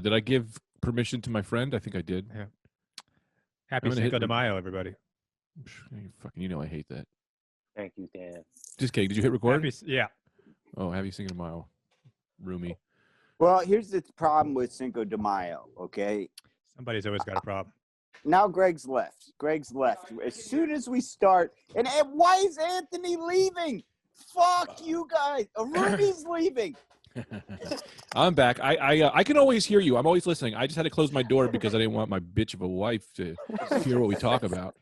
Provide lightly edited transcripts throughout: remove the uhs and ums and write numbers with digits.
Did I give permission to my friend? I think I did. Yeah. Happy I'm gonna hit Cinco de Mayo, everybody. Fucking, you know I hate that. Thank you, Dan. Just kidding. Did you hit record? Yeah. Oh, happy Cinco de Mayo, Roomy. Well, here's the problem with Cinco de Mayo, okay? Somebody's always got a problem. Now Greg's left. As soon as we start, and why is Anthony leaving? Fuck you guys. Ruby's leaving. I'm back. I can always hear you. I'm always listening. I just had to close my door because I didn't want my bitch of a wife to hear what we talk about.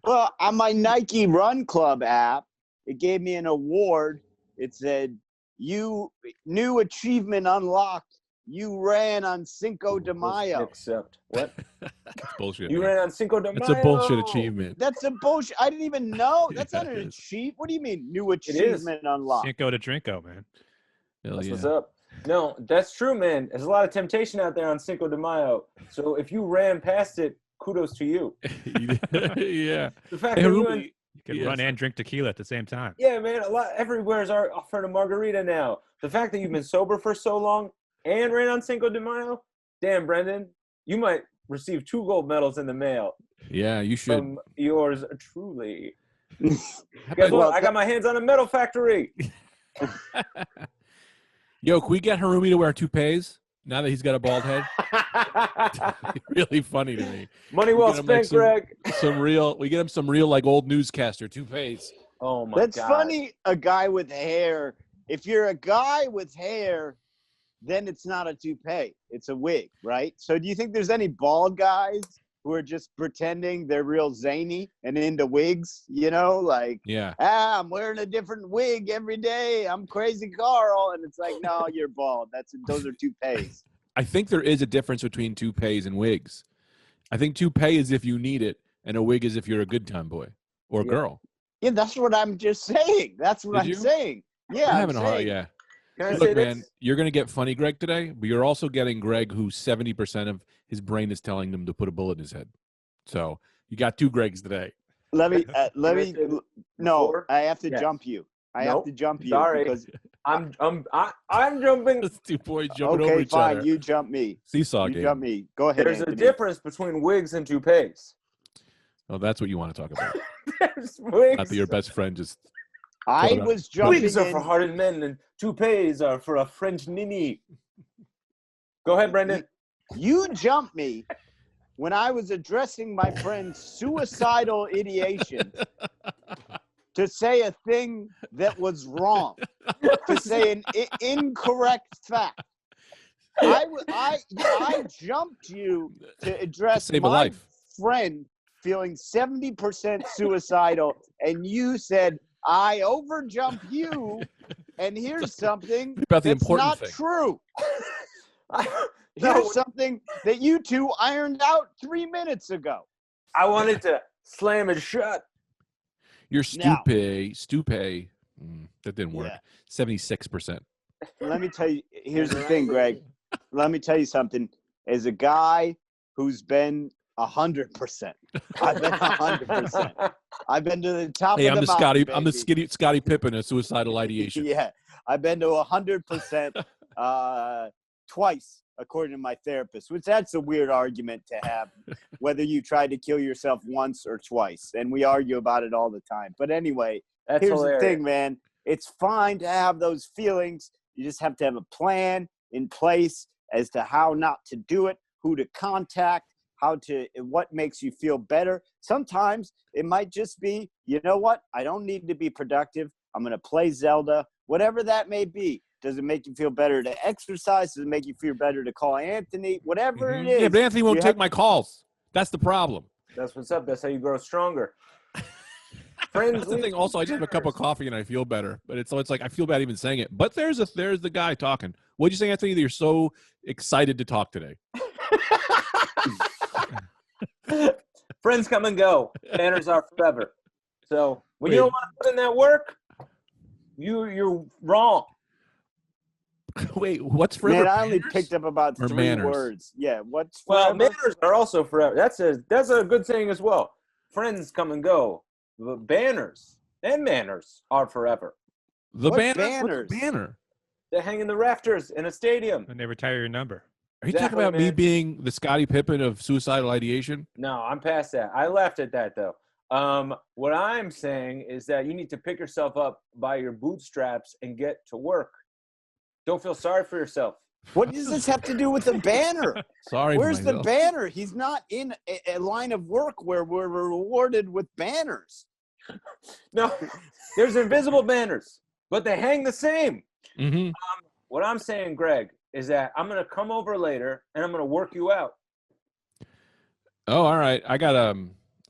Well, on my Nike Run Club app, it gave me an award. It said, "You new achievement unlocked. You ran on Cinco de Mayo." Except what? That's bullshit. You man. ran on Cinco de Mayo. That's a bullshit achievement. That's a bullshit. I didn't even know. That's not Yeah, an it is. achievement. What do you mean, new achievement unlocked? Cinco de Drinko, man. Hell That's yeah. what's up. No, that's true, man. There's a lot of temptation out there on Cinco de Mayo. So if you ran past it, kudos to you. Yeah. The fact Hey, that Ruby, You can Yes. run and drink tequila at the same time. yeah, man, a lot everywhere's offering a margarita now. The fact that you've been sober for so long and ran on Cinco de Mayo, damn, Brendan, you might receive 2 gold medals in the mail Yeah, you should. from yours truly. How Guess about- what? I got my hands on a metal factory. Yo, can we get Harumi to wear toupees now that he's got a bald head? Really funny to me. Money well Get him, like, spent, Greg. We get him some real like old newscaster toupees. Oh my That's God. funny. A guy with hair. If you're a guy with hair, then it's not a toupee. It's a wig, right? So do you think there's any bald guys who are just pretending they're real zany and into wigs? You know, like, Yeah. I'm wearing a different wig every day. I'm crazy Carl. And it's like, no, you're bald. Those are toupees. I think there is a difference between toupees and wigs. I think toupee is if you need it, and a wig is if you're a good time boy or Yeah. girl. Yeah, that's what I'm just saying. That's what Did I'm you? saying. Yeah, I'm I'm having a hard, saying. yeah. Can I say Look, this? man, you're going to get funny Greg today, but you're also getting Greg who 70% of his brain is telling him to put a bullet in his head. So you got 2 Gregs today. Let me, Can I say this no, before? I have to Yes. jump you. I Nope. have to jump you Sorry. because, I'm jumping. Those 2 boys jumping over okay, each fine. other. You jump me. Seesaw You game. jump me. Go ahead, There's a Anthony. difference between wigs and toupees. Oh, that's what you want to talk about. There's wigs. Not that your best friend just. I Hold on. was jumping Wigs are for in. hardened men, and toupees are for a French ninny. Go ahead, Brendan. You jumped me when I was addressing my friend's suicidal ideation to say a thing that was wrong, to say an incorrect fact. I jumped you to address Save a my life. friend feeling 70% suicidal, and you said, I overjump you, and here's something About the that's important not thing. true. No, Here's something that you two ironed out 3 minutes ago. I wanted to slam it shut. Your Now- stupay. That didn't work. Yeah. 76%. Let me tell you, here's the thing, Greg. Let me tell you something. As a guy who's been 100%, I've been 100%. I've been to the top Hey, of I'm the the Scotty. mountain, I'm the baby. Scotty Pippen of suicidal ideation. Yeah, I've been to 100% twice, according to my therapist, which that's a weird argument to have, whether you tried to kill yourself once or twice. And we argue about it all the time. But anyway, That's here's hilarious. the thing, man. It's fine to have those feelings. You just have to have a plan in place as to how not to do it, who to contact, what makes you feel better. Sometimes it might just be, you know what? I don't need to be productive. I'm going to play Zelda, whatever that may be. Does it make you feel better to exercise? Does it make you feel better to call Anthony? Whatever it is. Yeah, but Anthony won't you take have- my calls. That's the problem. That's what's up. That's how you grow stronger. Friends, That's the thing. Also, I just have a cup of coffee and I feel better. But it's like I feel bad even saying it. But there's the guy talking. What'd you say, Anthony? That you're so excited to talk today. Friends come and go. Banners are forever. So when you don't want to put in that work, you're wrong. Wait, what's forever? Man, I only Manners? picked up about Or 3 manners? words. Yeah, what's Well, forever? banners are also forever. That's a good saying as well. Friends come and go. But banners and manners are forever. The What banner. banners? What's a banner? They hang in the rafters in a stadium. And they retire your number. Are you talking Exactly, about me man. being the Scottie Pippen of suicidal ideation? No, I'm past that. I laughed at that though. What I'm saying is that you need to pick yourself up by your bootstraps and get to work. Don't feel sorry for yourself. What does this have to do with the banner? Sorry, Where's for the myself. banner? He's not in a line of work where we're rewarded with banners. No, there's invisible banners, but they hang the same. Mm-hmm. What I'm saying, Greg, is that I'm gonna come over later and I'm gonna work you out. Oh, all right. I got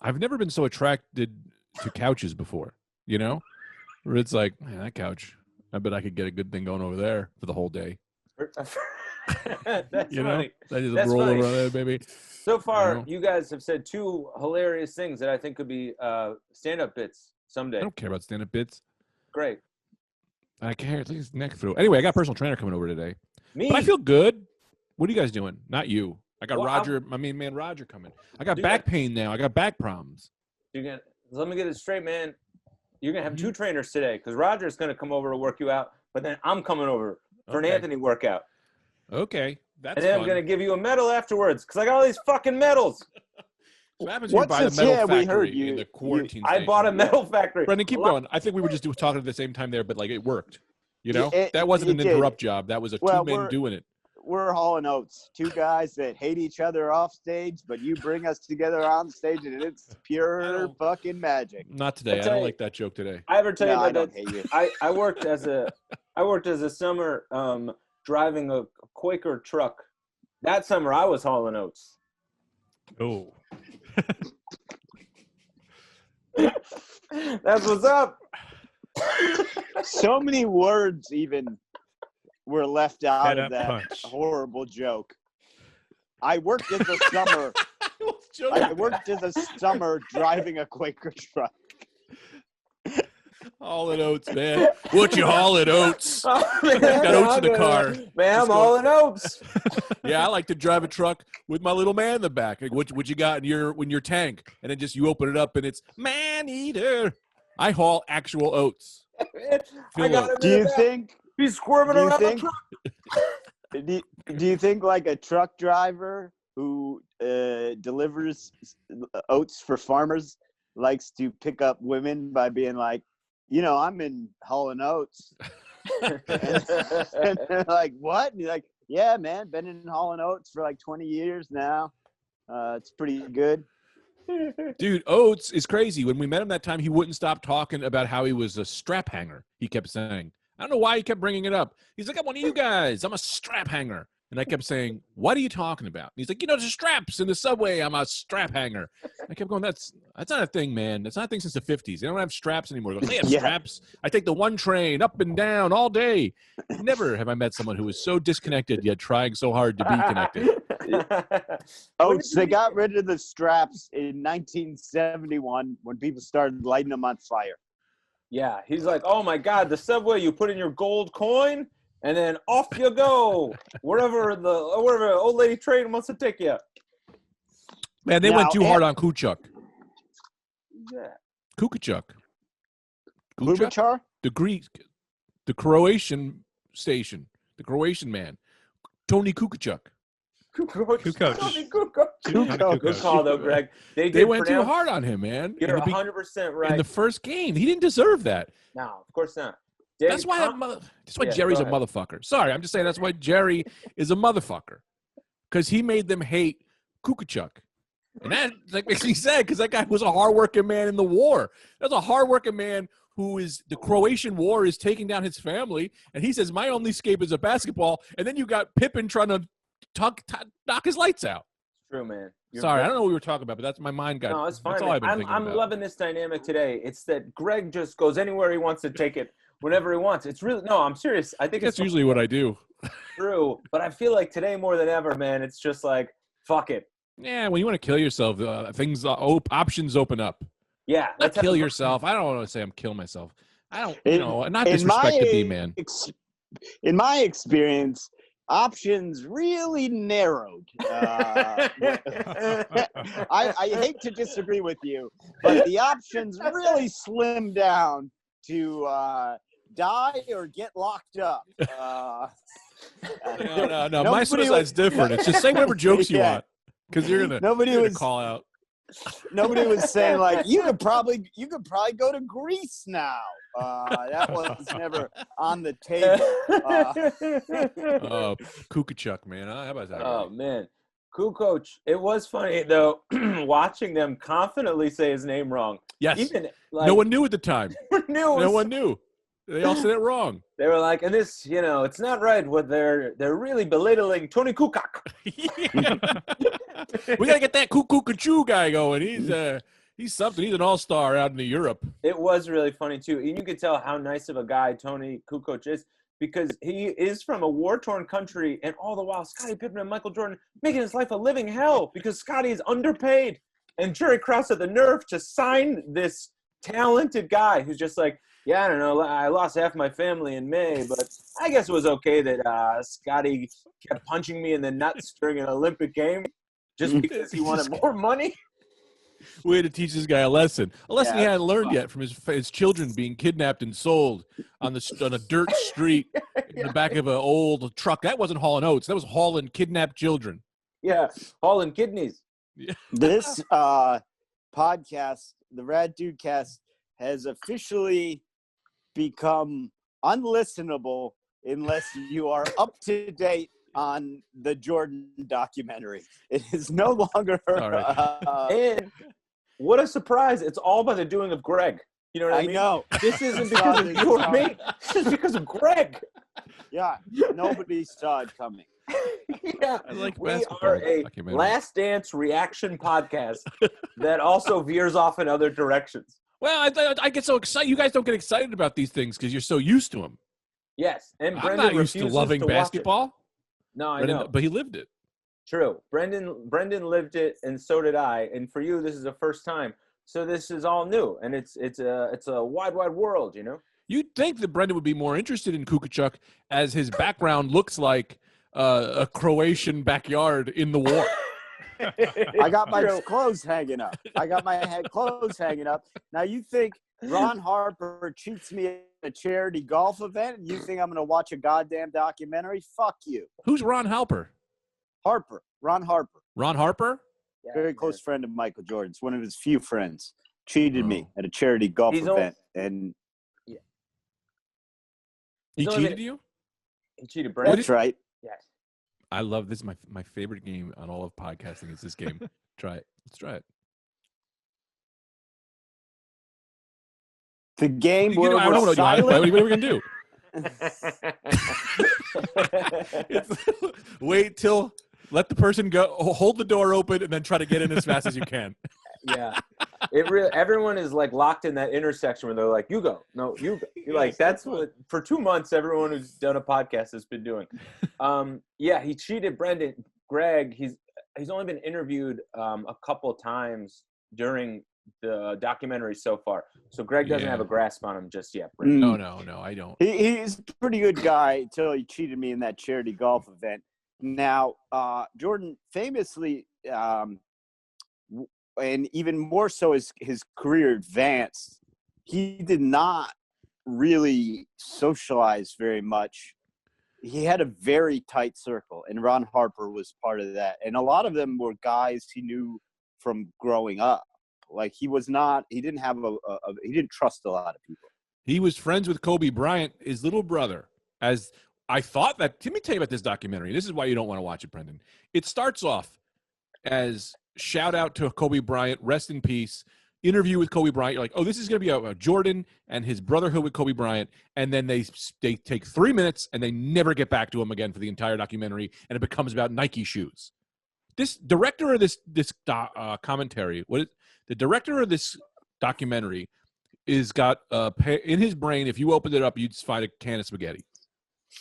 I've never been so attracted to couches before. You know, where it's like, man, that couch. I bet I could get a good thing going over there for the whole day. That's You know, funny. I just That's roll funny. over there, baby. So far, know? you guys have said two hilarious things that I think could be stand-up bits I someday. don't care about stand-up bits. Great. I care. Look at his neck through. Anyway, I got a personal trainer coming over today, Me. but I feel good. What are you guys doing? Not you. I got Well, Roger, my main man Roger coming. I got Dude, back pain now. I got back problems. Let me get it straight, man. You're gonna have Mm-hmm. two trainers today because Roger's gonna come over to work you out, but then I'm coming over for an Okay. Anthony workout, Okay, that's and then fun. I'm gonna give you a medal afterwards because I got all these fucking medals. What happens when you What's buy the this? metal Yeah, we factory heard in you- the quarantine I bought a station? medal factory. Brendan, keep A lot- going. I think we were just talking at the same time there, but like it worked. You know, It- that wasn't it an did. interrupt job. That was a Well, two men doing it. We're Hall and Oates, two guys that hate each other off stage, but you bring us together on stage, and it's pure don't- fucking magic. Not today. I tell don't you- like that joke today. I ever tell you No, I about don't that? hate you. I worked as a summer driving a Quaker truck. That summer I was hauling oats. Oh, That's what's up. So many words even were left out Head of up that punch. horrible joke. I worked as a summer. I worked as a summer driving a Quaker truck. Hauling oats, man. What you hauling oats? Oh, man, Got oats in the car. Man, Just I'm go- hauling oats. Yeah, I like to drive a truck with my little man in the back. Like, what you got in your tank? And then just you open it up and it's man eater. I haul actual oats. I Fill got him oats. Do in the you back. think? He's squirming Do you around the think? truck. Do you think like a truck driver who delivers oats for farmers likes to pick up women by being like, you know, I'm in hauling oats, and they're like, what? And you're like, yeah, man, been in hauling oats for like 20 years now. It's pretty good. Dude, Oates is crazy. When we met him that time, he wouldn't stop talking about how he was a strap hanger. He kept saying, I don't know why he kept bringing it up. He's like, I'm one of you guys. I'm a strap hanger. And I kept saying, what are you talking about? And he's like, you know, the straps in the subway. I'm a strap hanger. I kept going, that's not a thing, man. That's not a thing since the 50s. They don't have straps anymore. He goes, they have Yeah. straps. I take the one train up and down all day. Never have I met someone who was so disconnected yet trying so hard to be connected. Oats, they got rid of the straps in 1971 when people started lighting them on fire. Yeah, he's like, oh my God, the subway, you put in your gold coin and then off you go. wherever old lady train wants to take you. Man, they Now, went too hard on Kuchuk. Yeah. Kukuchuk. Klobuchar? The Croatian station, the Croatian man, Tony Kukuchuk. Kukoc. Good call, though, Greg. They went too hard on him, man. You're in, the, 100% right. in the first game, he didn't deserve that. No, of course not. That's why Yeah, Jerry's go a ahead. motherfucker. Sorry, I'm just saying that's why Jerry is a motherfucker, because he made them hate Kukuchuk. And that makes me sad because that guy was a hardworking man in the war. That's a hardworking man who is the Croatian war is taking down his family, and he says my only escape is a basketball. And then you got Pippen trying to knock his lights out. True, man. You're Sorry, right. I don't know what we were talking about, but that's my mind got. No, it's fine. That's all man. I've been thinking I'm about. loving this dynamic today. It's that Greg just goes anywhere he wants to take it, whenever he wants. It's really I'm serious. I think That's it's usually what I do. true, but I feel like today more than ever, man. It's just like fuck it. Yeah, when you want to kill yourself, options open up. Yeah, Not let's have kill a- yourself. I don't want to say I'm killing myself. I don't, In- not in disrespect my to B man. In my experience, options really narrowed. I hate to disagree with you, but the options really slimmed down to die or get locked up. No. My Nobody suicide's different. It's just say whatever jokes you Yeah. want, because you're gonna call out. Nobody was saying like you could probably go to Greece now. That was never on the table. Kukachuk, man. How about that? Oh man, cool coach. It was funny though, watching them confidently say his name wrong. Yes. Even like No one knew at the time. No one knew. They all said it wrong. They were like, and this, it's not right. What they're really belittling Tony Kukoc. We gotta get that Kukachoo guy going. He's something. He's an all-star out in Europe. It was really funny too, and you could tell how nice of a guy Tony Kukoc is, because he is from a war-torn country, and all the while Scottie Pippen and Michael Jordan making his life a living hell because Scottie is underpaid, and Jerry Krause had the nerve to sign this talented guy who's just like, yeah, I don't know, I lost half my family in May, but I guess it was okay that Scottie kept punching me in the nuts during an Olympic game just because he wanted more money. We had to teach this guy a lesson he hadn't learned yet from his children being kidnapped and sold on a dirt street in the back of an old truck. That wasn't hauling oats. That was hauling kidnapped children. Yeah, hauling kidneys. Yeah. This podcast, the Rad Dudecast, has officially become unlistenable unless you are up to date on the Jordan documentary. It is no longer. And what a surprise! It's all by the doing of Greg. You know what I mean? I know. This isn't because of you or me. This is because of Greg. Yeah, nobody saw it coming. Yeah, I like we basketball are a documentary. Last Dance reaction podcast that also veers off in other directions. Well, I get so excited. You guys don't get excited about these things because you're so used to them. Yes, and I'm Brendan not used to refuses loving to watch it. basketball. No, I Brendan, know. but he lived it. True. Brendan lived it, and so did I. And for you, this is the first time. So this is all new, and it's a wide world, you know. You'd think that Brendan would be more interested in Kukachuk, as his background looks like a Croatian backyard in the war. I got my clothes hanging up. Now you think Ron Harper cheats me at a charity golf event, and you think I'm going to watch a goddamn documentary? Fuck you. Who's Ron Harper? Ron Harper. Ron Harper? Yeah, Very close friend of Michael Jordan's, one of his few friends. Cheated me at a charity golf event. And he cheated you? He cheated Brendan. that's right. Yes. I love this. My favorite game on all of podcasting is this game. Try it. Let's try it. The game where I don't know. we're silent. What are we going to do? Wait till let the person go, hold the door open, and then try to get in as fast as you can. Yeah, everyone is like locked in that intersection where they're like, "You go, no, you go." You're like, that's what for 2 months everyone who's done a podcast has been doing. Yeah, he cheated Brendan. Greg, he's only been interviewed a couple times during the documentary so far, so Greg doesn't have a grasp on him just yet. Brendan. No, I don't. He's a pretty good guy until he cheated me in that charity golf event. Now, Jordan famously, and even more so as his career advanced, he did not really socialize very much. He had a very tight circle, and Ron Harper was part of that. And a lot of them were guys he knew from growing up. Like he didn't trust a lot of people. He was friends with Kobe Bryant, his little brother. As I thought that, let me tell you about this documentary. This is why you don't want to watch it, Brendan. It starts off as shout out to Kobe Bryant, rest in peace, interview with Kobe Bryant. You're like, oh, this is going to be a Jordan and his brotherhood with Kobe Bryant. And then they take 3 minutes and they never get back to him again for the entire documentary. And it becomes about Nike shoes. This director of this commentary, the director of this documentary is got in his brain, if you opened it up, you'd find a can of spaghetti.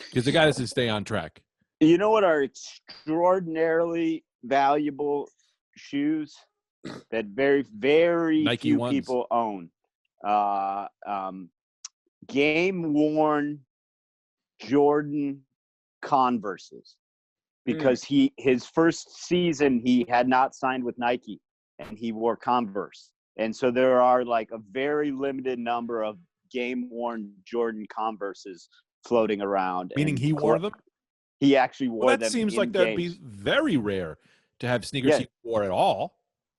Because the guy doesn't stay on track. You know what are extraordinarily valuable shoes that very, very Nike few ones. people own? Game-worn Jordan Converses. Because his first season, he had not signed with Nike, and he wore Converse. And so there are like a very limited number of game-worn Jordan Converses floating around. Meaning and he wore them? he actually wore Well, them. that seems in like that'd be games. very rare to have sneakers Yeah. he wore at all.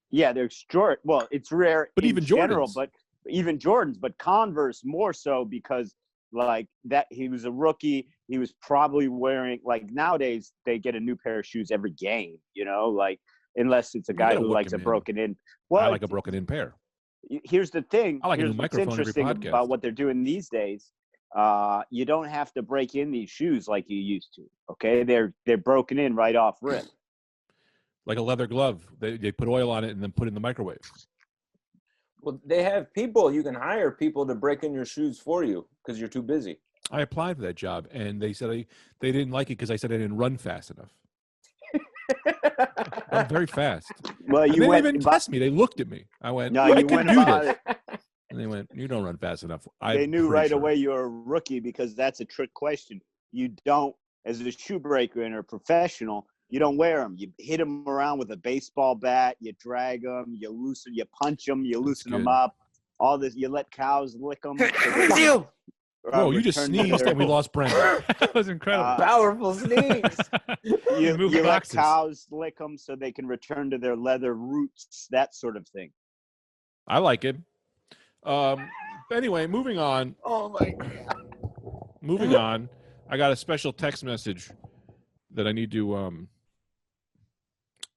Yeah, they're short. Well, it's rare But in even general, Jordans. but even Jordans, but Converse more so because like that he was a rookie. He was probably wearing like nowadays they get a new pair of shoes every game, like unless it's a You guy gotta who work likes a him in. broken in. I Well, like a broken in pair. here's the thing. I like a Here's new what's microphone every interesting podcast. about what they're doing these days. You don't have to break in these shoes like you used to. Okay, they're broken in right off rip. Like a leather glove. They put oil on it and then put it in the microwave. Well, they have people. You can hire people to break in your shoes for you because you're too busy. I applied for that job, and they said they didn't like it because I said I didn't run fast enough. I'm very fast. Well, And you they went. didn't even test me. They looked at me. I went, No, I you can went do about this. it. And they went, you don't run fast enough. They I'm knew pretty right sure. away you're a rookie because that's a trick question. You don't, as a shoe breaker and a professional, you don't wear them. You hit them around with a baseball bat. You drag them. You loosen. You punch them. You loosen them good. up. All this. You let cows lick them. Whoa, you just sneezed and we lost Brandon. That was incredible. Powerful sneeze. You moved let boxes. cows lick them so they can return to their leather roots. That sort of thing. I like it. Anyway, moving on. Oh my god. Moving on. I got a special text message that I need to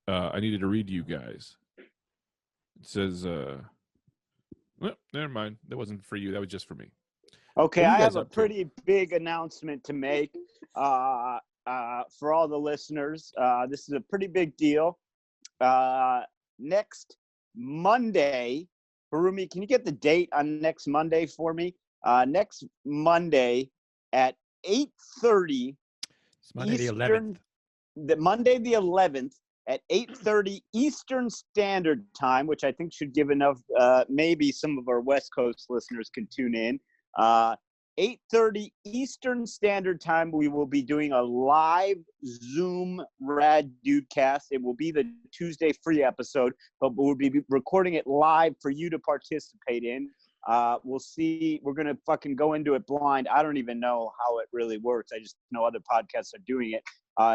I needed to read to you guys. It says well, never mind. That wasn't for you. That was just for me. Okay, What are you I guys have a up to? pretty big announcement to make for all the listeners. This is a pretty big deal. Next Monday, Harumi, can you get the date on next Monday for me? Next Monday at 8:30 It's Monday the Eastern, 11th. Monday the 11th at 8:30 Eastern Standard Time, which I think should give enough. Maybe some of our West Coast listeners can tune in. 8:30 Eastern Standard Time, we will be doing a live Zoom Rad Dudecast. It will be the Tuesday free episode, but we'll be recording it live for you to participate in. We'll see. We're going to fucking go into it blind. I don't even know how it really works. I just know other podcasts are doing it.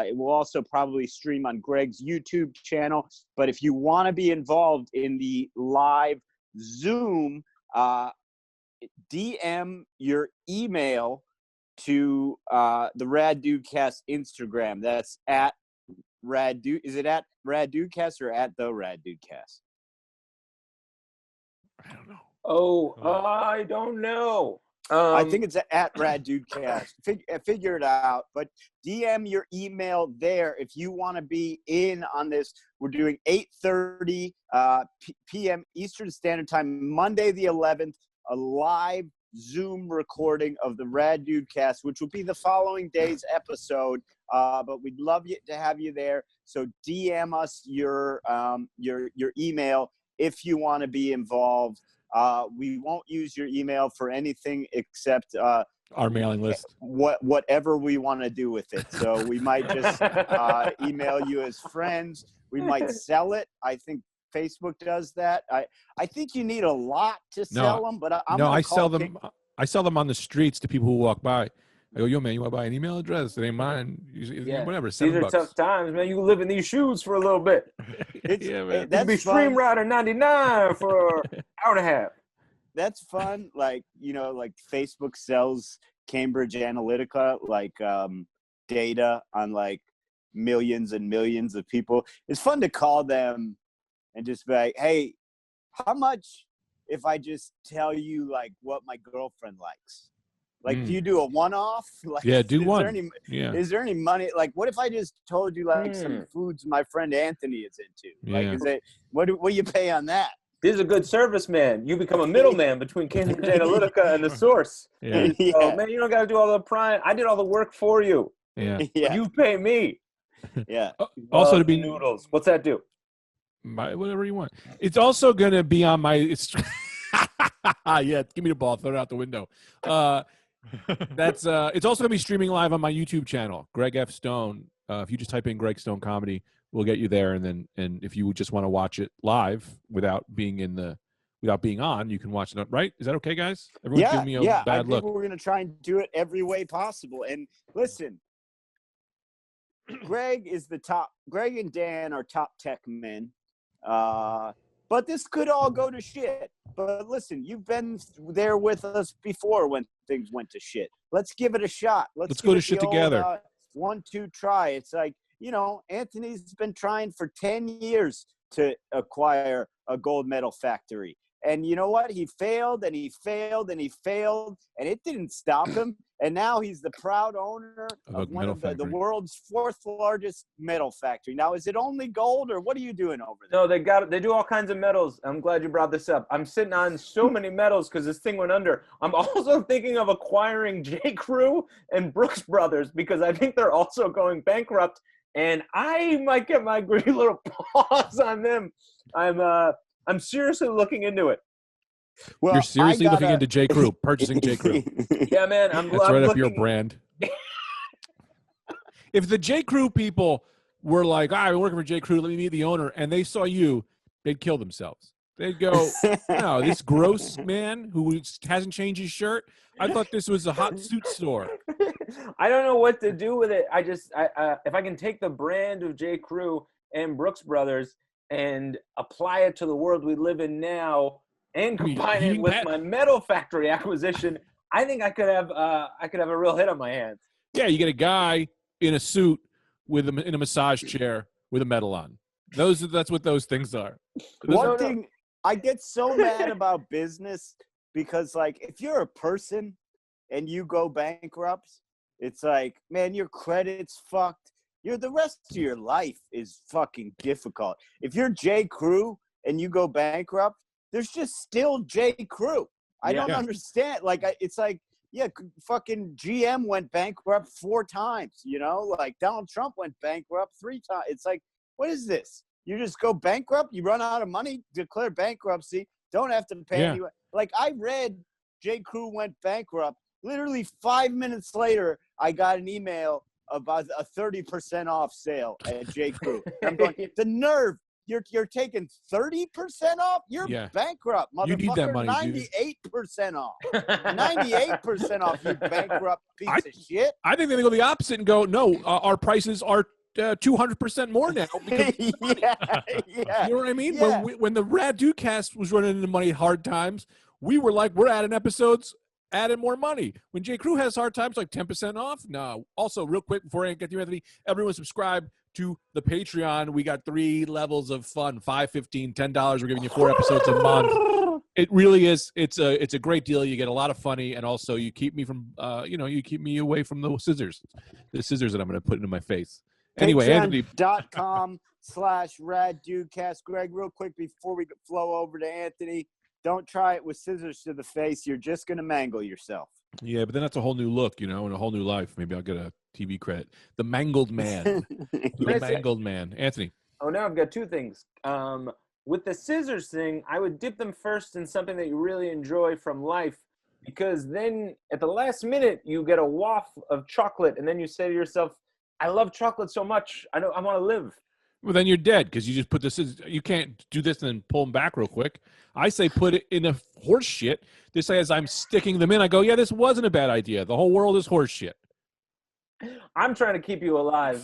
It will also probably stream on Greg's YouTube channel. But if you want to be involved in the live Zoom, DM your email to the Rad Dudecast Instagram. That's at Rad Dude. Is it at Rad Dudecast or at the Rad Dudecast? I don't know. Oh, I don't know. I think it's at Rad Dudecast. Figure it out. But DM your email there if you want to be in on this. We're doing 8:30 p.m. Eastern Standard Time, Monday the 11th, a live Zoom recording of the Rad Dudecast, which will be the following day's episode. But we'd love to have you there. So DM us your email if you want to be involved. We won't use your email for anything except Our mailing list. whatever we want to do with it. So we might just email you as friends. We might sell it. I think Facebook does that. I think you need a lot to sell them, but I sell them. I sell them on the streets to people who walk by. I go, yo, man, you want to buy an email address? It ain't mine. Whatever. These $7. are tough times, man. You can live in these shoes for a little bit. Yeah, man. That'd be Stream Router 99 for an hour and a half. That's fun. Like Facebook sells Cambridge Analytica, data on millions and millions of people. It's fun to call them and just be like, hey, how much if I just tell you what my girlfriend likes? Do you do a one-off? Do one. Is there any money? What if I just told you some foods my friend Anthony is into? What do you pay on that? This is a good service, man. You become a middleman between Cambridge Analytica and the source. Yeah. So, man, you don't got to do all the prying. I did all the work for you. Yeah. You pay me. Yeah. Also to be noodles. What's that do? Whatever you want. It's also going to be on my. It's yeah. Give me the ball. Throw it out the window. It's also going to be streaming live on my YouTube channel, Greg F. Stone. If you just type in Greg Stone Comedy, we'll get you there. And if you just want to watch it live without being on, you can watch it. Right? Is that okay, guys? Everyone's giving me a bad look. We're going to try and do it every way possible. And listen, Greg is the top. Greg and Dan are top tech men. But this could all go to shit. But listen, you've been there with us before when things went to shit. Let's give it a shot. Let's go to shit together. 1-2 try. It's like, Anthony's been trying for 10 years to acquire a gold medal factory. And you know what? He failed and he failed and he failed, and it didn't stop him. And now he's the proud owner of one of the world's 4th largest metal factory. Now, is it only gold, or what are you doing over there? No, they do all kinds of metals. I'm glad you brought this up. I'm sitting on so many metals because this thing went under. I'm also thinking of acquiring J.Crew and Brooks Brothers because I think they're also going bankrupt, and I might get my greedy little paws on them. I'm seriously looking into it. Well, you're seriously looking into J.Crew, purchasing J.Crew. Yeah, man. That's right up your brand. If the J.Crew people were like, I'm working for J.Crew, let me meet the owner, and they saw you, they'd kill themselves. They'd go, no, this gross man who hasn't changed his shirt, I thought this was a hot suit store. I don't know what to do with it. If I can take the brand of J.Crew and Brooks Brothers and apply it to the world we live in now, and combine it with my metal factory acquisition, I think I could have a real hit on my hands. Yeah, you get a guy in a suit in a massage chair with a medal on. That's what those things are. One thing I get so mad about business because, like, if you're a person and you go bankrupt, it's like, man, your credit's fucked. The rest of your life is fucking difficult. If you're J.Crew and you go bankrupt, there's just still J.Crew. I don't understand. Like, it's like, fucking GM went bankrupt 4 times, Like, Donald Trump went bankrupt 3 times. It's like, what is this? You just go bankrupt, you run out of money, declare bankruptcy, don't have to pay anyone. Like, I read J.Crew went bankrupt. Literally 5 minutes later, I got an email about a 30% off sale at J.Crew. I'm going, the nerve. You're taking 30% off? You're bankrupt, motherfucker. You need that money, 98% off. 98% off, you bankrupt piece of shit. I think they go the opposite and go, no, our prices are 200% more now. Because you know what I mean? Yeah. When the Rad Dudecast was running into money hard times, we were like, we're adding episodes, adding more money. When J.Crew has hard times, like 10% off? No. Also, real quick, before I get to you, Anthony, everyone subscribe to the Patreon. We got 3 levels of fun, $5, $15, $10. We're giving you 4 episodes a month. It really is. It's a great deal. You get a lot of funny, and also you keep me from, you keep me away from the scissors that I'm going to put into my face. Anyway, Anthony. Patreon.com/Rad Dudecast. Greg, real quick before we flow over to Anthony, don't try it with scissors to the face. You're just going to mangle yourself. Yeah, but then that's a whole new look, and a whole new life. Maybe I'll get a TV credit. The Mangled Man. The Mangled Man. Anthony. Oh, now I've got 2 things. With the scissors thing, I would dip them first in something that you really enjoy from life, because then at the last minute, you get a waft of chocolate, and then you say to yourself, I love chocolate so much, I want to live. Well, then you're dead because you just put this in. You can't do this and then pull them back real quick. I say put it in a horse shit. This as I'm sticking them in, I go, yeah, this wasn't a bad idea. The whole world is horse shit. I'm trying to keep you alive.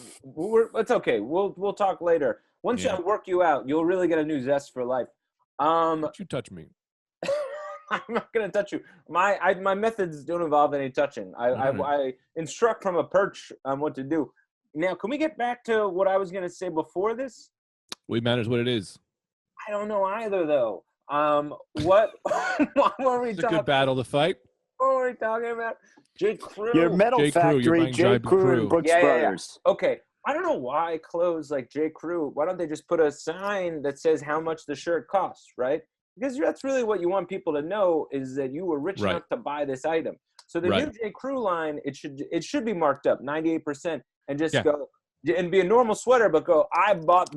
It's okay. We'll talk later. Once I work you out, you'll really get a new zest for life. Don't you touch me. I'm not going to touch you. My methods don't involve any touching. I instruct from a perch on what to do. Now, can we get back to what I was going to say before this? It matters what it is. I don't know either, though. What were we It's talking? a good battle to fight. What were we talking about? J.Crew. Your metal factory, J.Crew and Brooks Brothers. Okay. I don't know why clothes like J.Crew, why don't they just put a sign that says how much the shirt costs, right? Because that's really what you want people to know, is that you were rich enough to buy this item. So the new J.Crew line, it should be marked up 98%, and just go and be a normal sweater, but go, I bought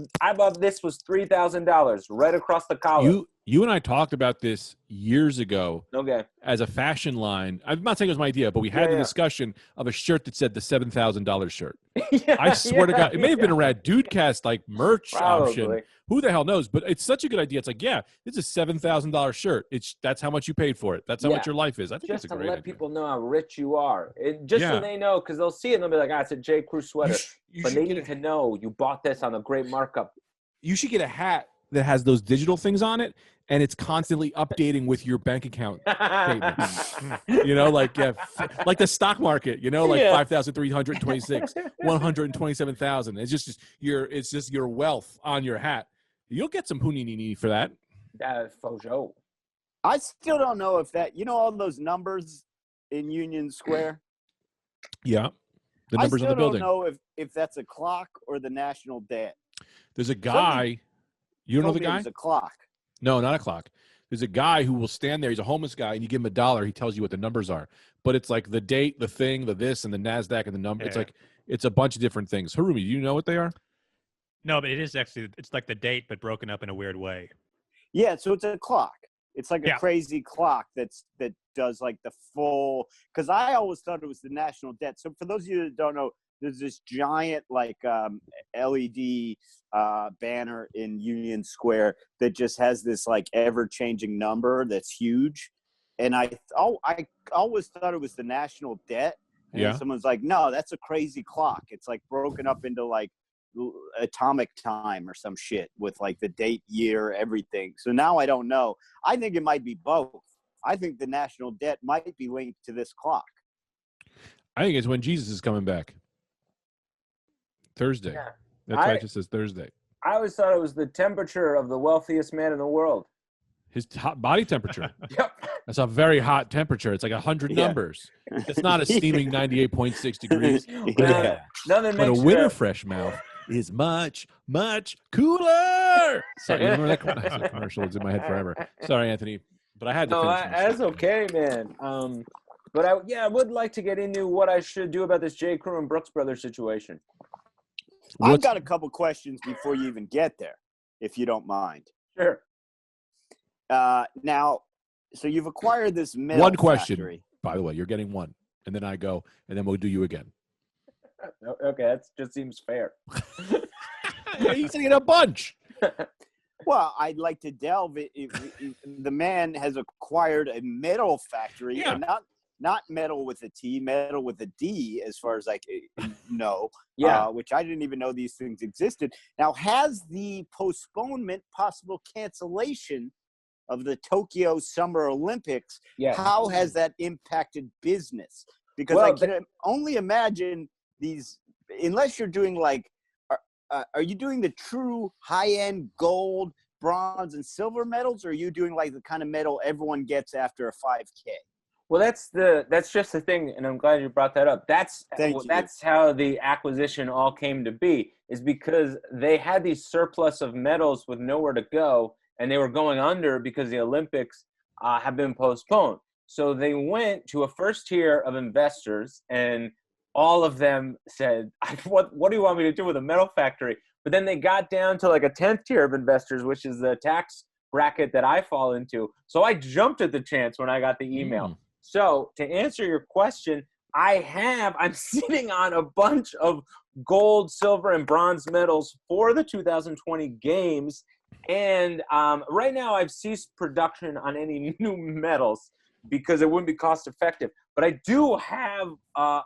this was $3,000 right across the collar. You and I talked about this years ago Okay. as a fashion line. I'm not saying it was my idea, but we had the discussion of a shirt that said the $7,000 shirt. Yeah, I swear to God, it may have been a Rad Dudecast like merch option. Probably. Who the hell knows? But it's such a good idea. It's like, yeah, it's a $7,000 shirt. That's how much you paid for it. That's how much your life is. I think Just that's a to great let idea. people know how rich you are. Just so they know, because they'll see it and they'll be like, it's a J.Crew sweater. But they need to know you bought this on a great markup. You should get a hat that has those digital things on it, and it's constantly updating with your bank account statements. Like the stock market. Like 5,326, 127,000. It's just your wealth on your hat. You'll get some hoonini for that. For sure. I still don't know if that, all those numbers in Union Square. Yeah, the numbers on the building. I still don't know if that's a clock or the national debt. There's a guy. You don't know the guy? It's a clock. No, not a clock. There's a guy who will stand there. He's a homeless guy, and you give him $1. He tells you what the numbers are. But it's like the date, the thing, the this, and the NASDAQ, and the number. Yeah. It's a bunch of different things. Harumi, do you know what they are? No, but it is actually, it's like the date, but broken up in a weird way. Yeah, so it's a clock. It's like a crazy clock that does like the full. Because I always thought it was the national debt. So for those of you that don't know, there's this giant LED banner in Union Square that just has this like ever-changing number that's huge. And I always thought it was the national debt. And then someone's like, no, that's a crazy clock. It's like broken up into like atomic time or some shit with like the date, year, everything. So now I don't know. I think it might be both. I think the national debt might be linked to this clock. I think it's when Jesus is coming back. Thursday. Yeah. That's why it just says Thursday. I always thought it was the temperature of the wealthiest man in the world. His hot body temperature. Yep. That's a very hot temperature. It's like 100 numbers. It's not a steaming 98.6 degrees. Nothing But a makes winter fresh mouth is much, much cooler. Sorry, you remember that commercial? It's in my head forever. Sorry, Anthony. But I had to finish. That's okay, man. But I would like to get into what I should do about this J.Crew and Brooks Brothers situation. I've got a couple questions before you even get there, if you don't mind. Sure. Now, so you've acquired this metal question, factory. By the way. You're getting one. And then I go, and then we'll do you again. Okay, that just seems fair. He's going to get a bunch. Well, I'd like to delve. The man has acquired a metal factory, and not metal with a T, metal with a D, as far as I know. Which I didn't even know these things existed. Now, has the postponement, possible cancellation of the Tokyo Summer Olympics, how has that impacted business? Because I can only imagine these, unless you're doing like, are you doing the true high-end gold, bronze, and silver medals, or are you doing like the kind of medal everyone gets after a 5K? Well, that's just the thing, and I'm glad you brought that up. That's how the acquisition all came to be, is because they had these surplus of medals with nowhere to go, and they were going under because the Olympics have been postponed. So they went to a first tier of investors, and all of them said, what do you want me to do with a medal factory? But then they got down to like a 10th tier of investors, which is the tax bracket that I fall into. So I jumped at the chance when I got the email. So to answer your question, I'm sitting on a bunch of gold, silver, and bronze medals for the 2020 games. And right now I've ceased production on any new medals because it wouldn't be cost effective. But I do have, I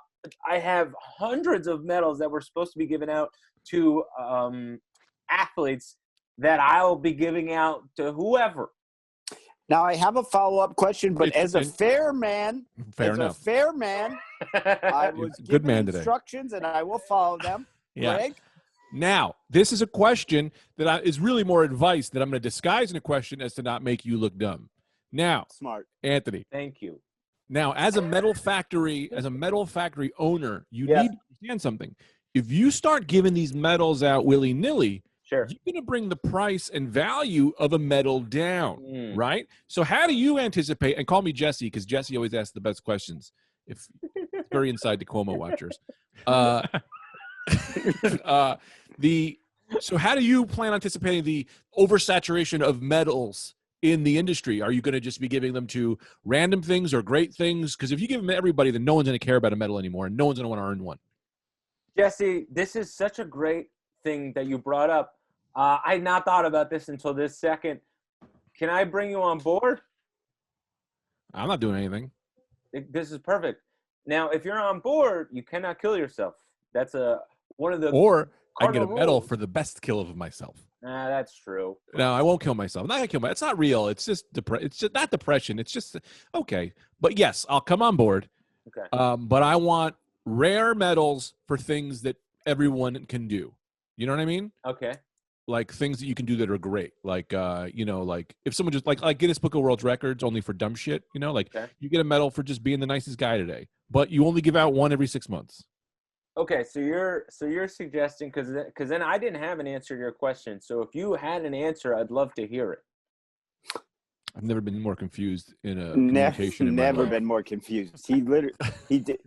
have hundreds of medals that were supposed to be given out to athletes that I'll be giving out to whoever. Now, I have a follow-up question, but as a fair man, I was given instructions, and I will follow them. Yeah. Greg? Now, this is a question that is really more advice that I'm going to disguise in a question as to not make you look dumb. Now, smart, Anthony. Thank you. Now, as a metal factory owner, you need to understand something. If you start giving these medals out willy-nilly, you're going to bring the price and value of a medal down, right? So how do you anticipate, and call me Jesse, because Jesse always asks the best questions. It's very inside the Cuomo watchers. So how do you plan on anticipating the oversaturation of medals in the industry? Are you going to just be giving them to random things or great things? Because if you give them to everybody, then no one's going to care about a medal anymore, and no one's going to want to earn one. Jesse, this is such a great thing that you brought up. I had not thought about this until this second. Can I bring you on board? I'm not doing anything. This is perfect. Now, if you're on board, you cannot kill yourself. That's one of the Or I get a cardinal medal rules. for the best kill of myself. That's true. No, I won't kill myself. I'm not gonna kill myself. It's not real. It's just It's just not depression. It's just okay. But yes, I'll come on board. Okay. But I want rare medals for things that everyone can do. You know what I mean? Okay. Like things that you can do that are great. Like like if someone just like Guinness Book of World Records only for dumb shit. Like Okay. you get a medal for just being the nicest guy today, but you only give out one every 6 months. Okay, so you're suggesting because then I didn't have an answer to your question. So if you had an answer, I'd love to hear it. I've never been more confused in a communication. in my Never life. been more confused.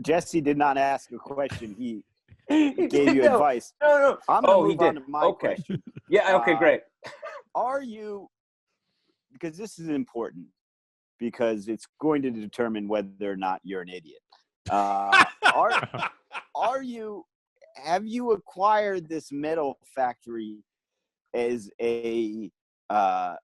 Jesse did not ask a question. He He gave you did, though. advice. No. I'm gonna he move on did. to my Okay. question. Yeah. Okay. Great. Are you, because this is important, because it's going to determine whether or not you're an idiot. Have you acquired this metal factory as a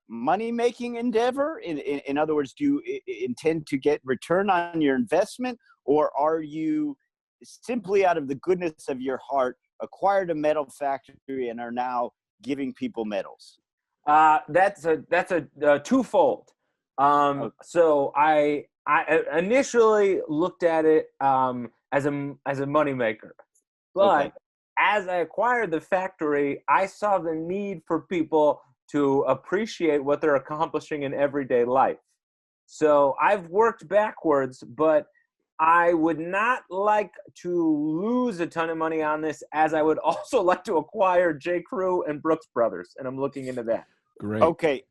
money-making endeavor? In other words, do you intend to get return on your investment, or are you simply out of the goodness of your heart acquired a metal factory and are now giving people medals? That's a twofold. So I initially looked at it as a moneymaker, but as I acquired the factory, I saw the need for people to appreciate what they're accomplishing in everyday life. So I've worked backwards, but I would not like to lose a ton of money on this, as I would also like to acquire J.Crew and Brooks Brothers, and I'm looking into that. Great. Okay,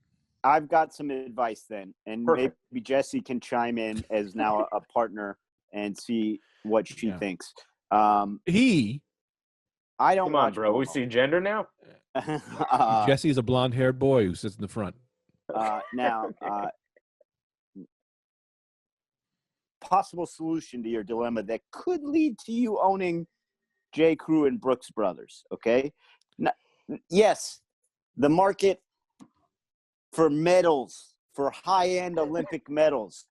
I've got some advice then, and Perfect. maybe Jesse can chime in as now a partner and see what she thinks. I don't Come on, watch bro. We see gender now. Jesse's a blonde-haired boy who sits in the front. Now, possible solution to your dilemma that could lead to you owning J.Crew and Brooks Brothers. Okay, yes, the market for medals, for high-end Olympic medals,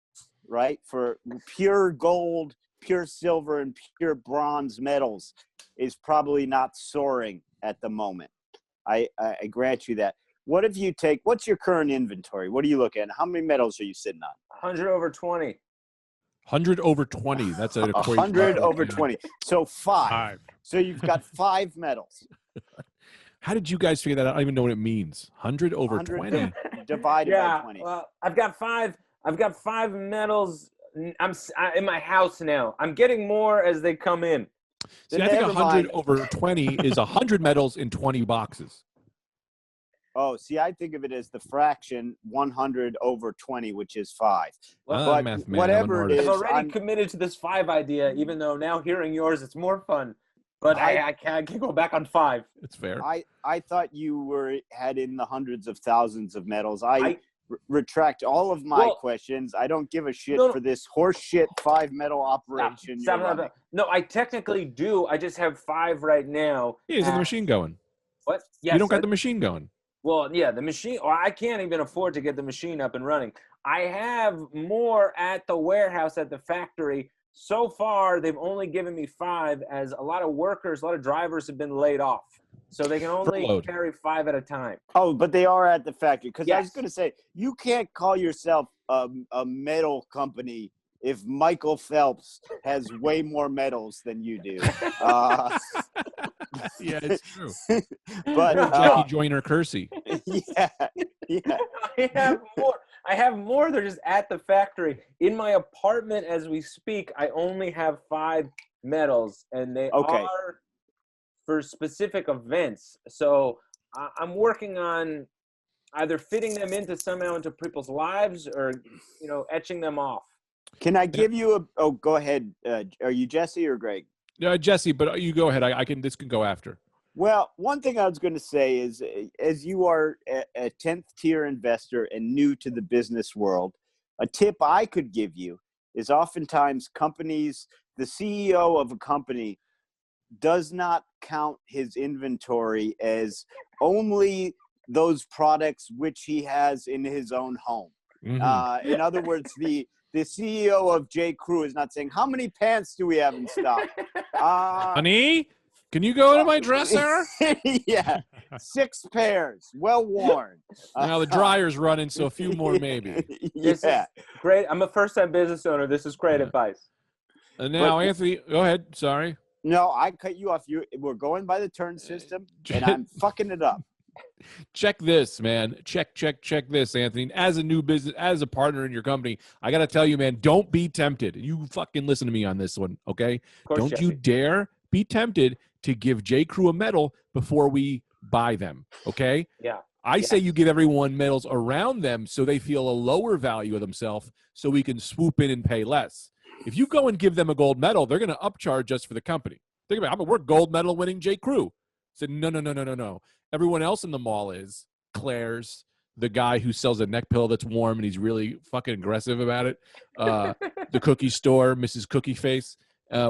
right? For pure gold, pure silver, and pure bronze medals is probably not soaring at the moment. I grant you that. What if you what's your current inventory? What are you looking at? How many medals are you sitting on? 100 over 20. 100 over 20. That's an equation. 100 over 20. So 5. So you've got 5 medals. How did you guys figure that out? I don't even know what it means. 100 over 20. Divided by 20. Well, I've got 5 medals. I'm in my house now. I'm getting more as they come in. See, I think 100 over 20 is 100 medals in 20 boxes. Oh, see, I think of it as the fraction 100 over 20, which is 5. But whatever it is, I've already committed to this 5 idea, even though now hearing yours, it's more fun. But I can't go back on 5. It's fair. I thought you had in the hundreds of thousands of medals. I retract all of my questions. I don't give a shit for this horse shit 5 medal operation. Stop. No, I technically do. I just have 5 right now. Yeah, is the machine going? What? Yes, you don't got the machine going. Well, yeah, the machine. I can't even afford to get the machine up and running. I have more at the warehouse at the factory. So far, they've only given me 5, as a lot of workers, a lot of drivers have been laid off. So they can only carry 5 at a time. Oh, but they are at the factory. Because I was going to say, you can't call yourself a medal company if Michael Phelps has way more medals than you do. Yeah, it's true. But Jackie Joyner Kersey. Yeah. I have more. They're just at the factory. In my apartment as we speak, I only have 5 medals, and they are for specific events. So I'm working on either fitting them somehow into people's lives, or etching them off. Can I give you go ahead. Are you Jesse or Greg? Jesse, but you go ahead. This can go after. Well, one thing I was going to say is, as you are a 10th tier investor and new to the business world, a tip I could give you is oftentimes companies, the CEO of a company does not count his inventory as only those products which he has in his own home. Mhm. In other words, the CEO of J.Crew is not saying, how many pants do we have in stock? Honey, can you go to my dresser? Yeah, 6 pairs, well worn. Now the dryer's running, so a few more maybe. This Yeah. is great. I'm a first-time business owner. This is great Yeah. advice. And now, But- Anthony, go ahead. Sorry. No, I cut you off. We're going by the turn system, and I'm fucking it up. Check this, man. Check this, Anthony. As a new business, as a partner in your company, I got to tell you, man, don't be tempted. You fucking listen to me on this one, okay? Of course, Don't you Jesse. dare be tempted to give J.Crew a medal before we buy them, okay? Yeah. I say you give everyone medals around them so they feel a lower value of themselves so we can swoop in and pay less. If you go and give them a gold medal, they're going to upcharge us for the company. Think about it. We're gold medal winning J.Crew. Said, no. Everyone else in the mall is Claire's, the guy who sells a neck pillow that's warm and he's really fucking aggressive about it. The cookie store, Mrs. Cookie Face.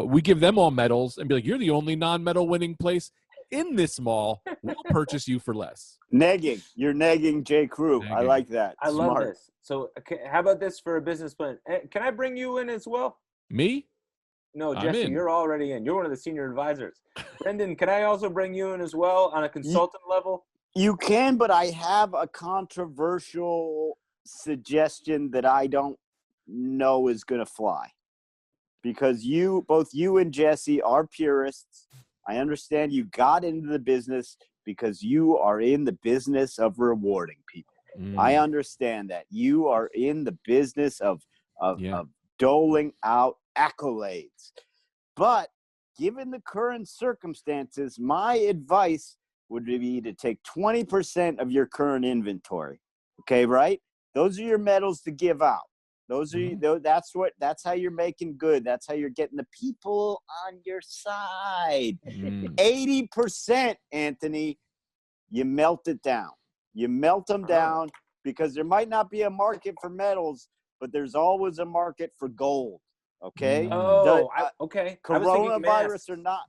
We give them all medals and be like, you're the only non-medal winning place in this mall. We'll purchase you for less. Negging. You're negging J.Crew. I Negging. like that. I love Smart. this. So how about this for a business plan? Can I bring you in as well? Me? No, I'm Jesse, in. you're already in. You're one of the senior advisors. Brendan, can I also bring you in as well on a consultant level? You can, but I have a controversial suggestion that I don't know is going to fly. Because both you and Jesse are purists. I understand you got into the business because you are in the business of rewarding people. I understand that. You are in the business of doling out accolades. But given the current circumstances, my advice would be to take 20% of your current inventory. Okay, right? Those are your medals to give out. Those are that's how you're making good. That's how you're getting the people on your side. 80%, Anthony, you melt it down. You melt them down because there might not be a market for metals, but there's always a market for gold. Okay? Okay. Coronavirus or not.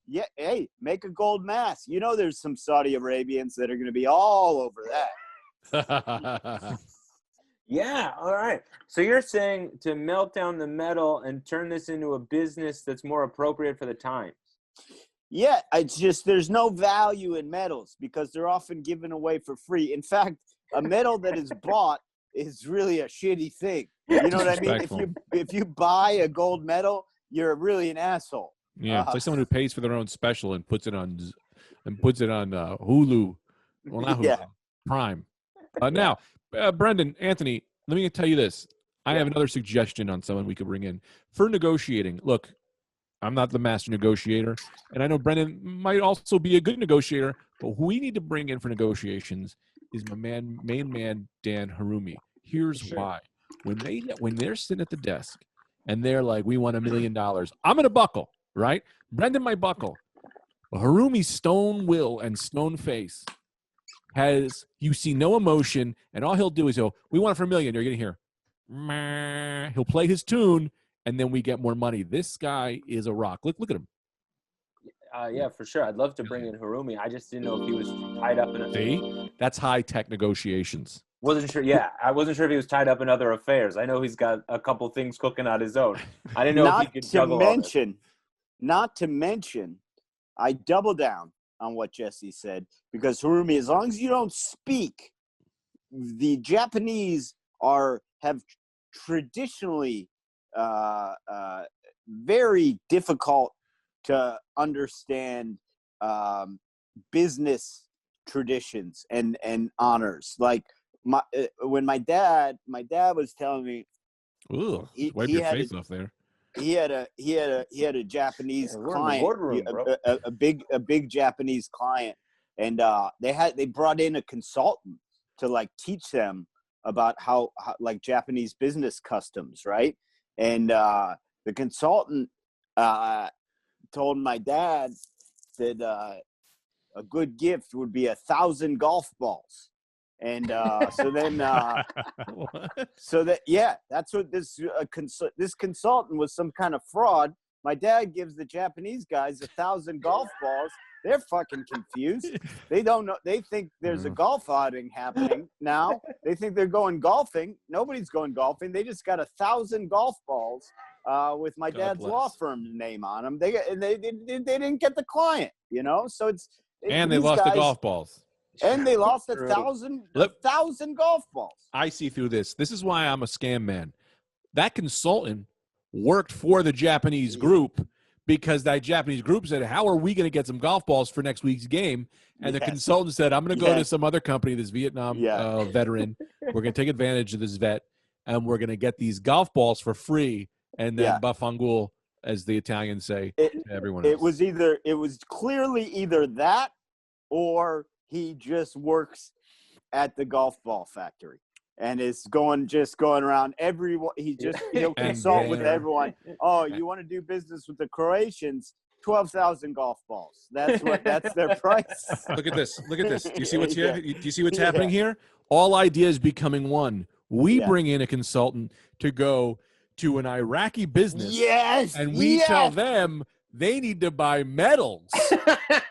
Yeah, hey, make a gold mask. You know there's some Saudi Arabians that are going to be all over that. Yeah, all right. So you're saying to melt down the metal and turn this into a business that's more appropriate for the times. Yeah, it's just there's no value in metals because they're often given away for free. In fact, a metal that is bought is really a shitty thing. You know what I mean? If you buy a gold medal, you're really an asshole. Yeah, it's like someone who pays for their own special and puts it on Hulu. Well, not Hulu, Prime. Now, Brendan, Anthony, let me tell you this. I have another suggestion on someone we could bring in for negotiating. Look, I'm not the master negotiator, and I know Brendan might also be a good negotiator, but who we need to bring in for negotiations is my main man, Dan Harumi. Here's why. When they're sitting at the desk and they're like, we want $1 million, I'm going to buckle, right? Brendan might buckle. But Harumi's stone will and stone face you see no emotion, and all he'll do is go, we want it for $1 million. You're going to hear, meh. He'll play his tune, and then we get more money. This guy is a rock. Look at him. Yeah, for sure. I'd love to bring in Harumi. I just didn't know if he was tied up in a... See? That's high-tech negotiations. Wasn't sure. Yeah, I wasn't sure if he was tied up in other affairs. I know he's got a couple things cooking on his own. I didn't know if he could juggle all this. Not to mention, I double down on what Jesse said because Harumi, as long as you don't speak, the Japanese have traditionally very difficult to understand business traditions and honors. Like when my dad was telling me, ooh, wipe your face off there. He had a Japanese client, a big Japanese client, and they brought in a consultant to like teach them about how like Japanese business customs, right? And the consultant told my dad that a good gift would be 1,000 golf balls. And so then, so that, yeah, that's what this consultant was, some kind of fraud. My dad gives the Japanese guys 1,000 golf balls. They're fucking confused. They don't know. They think there's a golf outing happening now. They think they're going golfing. Nobody's going golfing. They just got 1,000 golf balls with my dad's law firm's name on them. They didn't get the client, you know. So and they lost the golf balls. And they lost 1,000 golf balls. I see through this. This is why I'm a scam man. That consultant worked for the Japanese group because that Japanese group said, how are we going to get some golf balls for next week's game? And the consultant said, I'm going to go to some other company, this Vietnam veteran. We're going to take advantage of this vet, and we're going to get these golf balls for free. And then bafangul, as the Italians say, to everyone else. It was clearly either that or he just works at the golf ball factory and is just going around everyone. He'll consult with everyone. Oh, you want to do business with the Croatians? 12,000 golf balls. That's their price. Look at this. Do you see what's here? Do you see what's happening here? All ideas becoming one. We bring in a consultant to go to an Iraqi business. Yes. And we tell them they need to buy medals.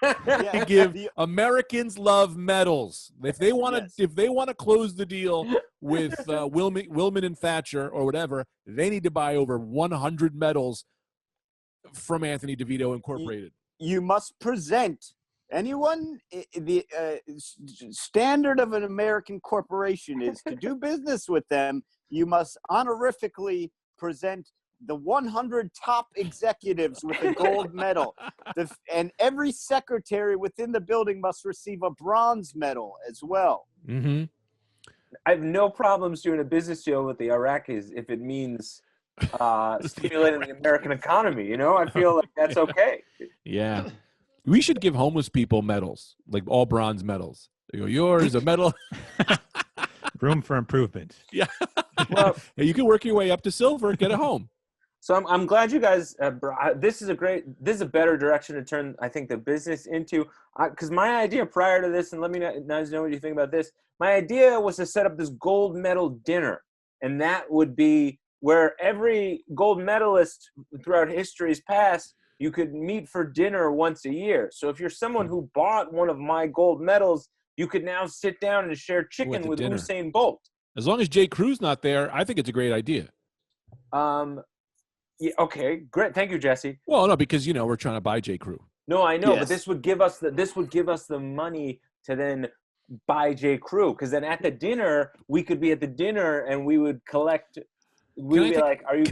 To give Americans love medals. If they want to close the deal with Wilman and Thatcher or whatever, they need to buy over 100 medals from Anthony Devito Incorporated. You must present anyone. The standard of an American corporation is to do business with them. You must honorifically present the 100 top executives with a gold medal. And every secretary within the building must receive a bronze medal as well. Mm-hmm. I have no problems doing a business deal with the Iraqis if it means stimulating the American economy. You know, I feel like that's okay. Yeah. We should give homeless people medals, like all bronze medals. They go, yours, a medal. Room for improvement. Yeah. Well, you can work your way up to silver and get a home. So I'm glad you guys. This is a better direction to turn, I think, the business into. Because my idea prior to this, and let me guys know what you think about this. My idea was to set up this gold medal dinner, and that would be where every gold medalist throughout history's past, you could meet for dinner once a year. So if you're someone who bought one of my gold medals, you could now sit down and share chicken with Usain Bolt. As long as J.Crew's not there, I think it's a great idea. Yeah, okay, great. Thank you, Jesse. Well, no, because we're trying to buy J.Crew. No, I know, but this would give us the money to then buy J.Crew, because then at the dinner we could be at the dinner and we would collect. We'd be like, are you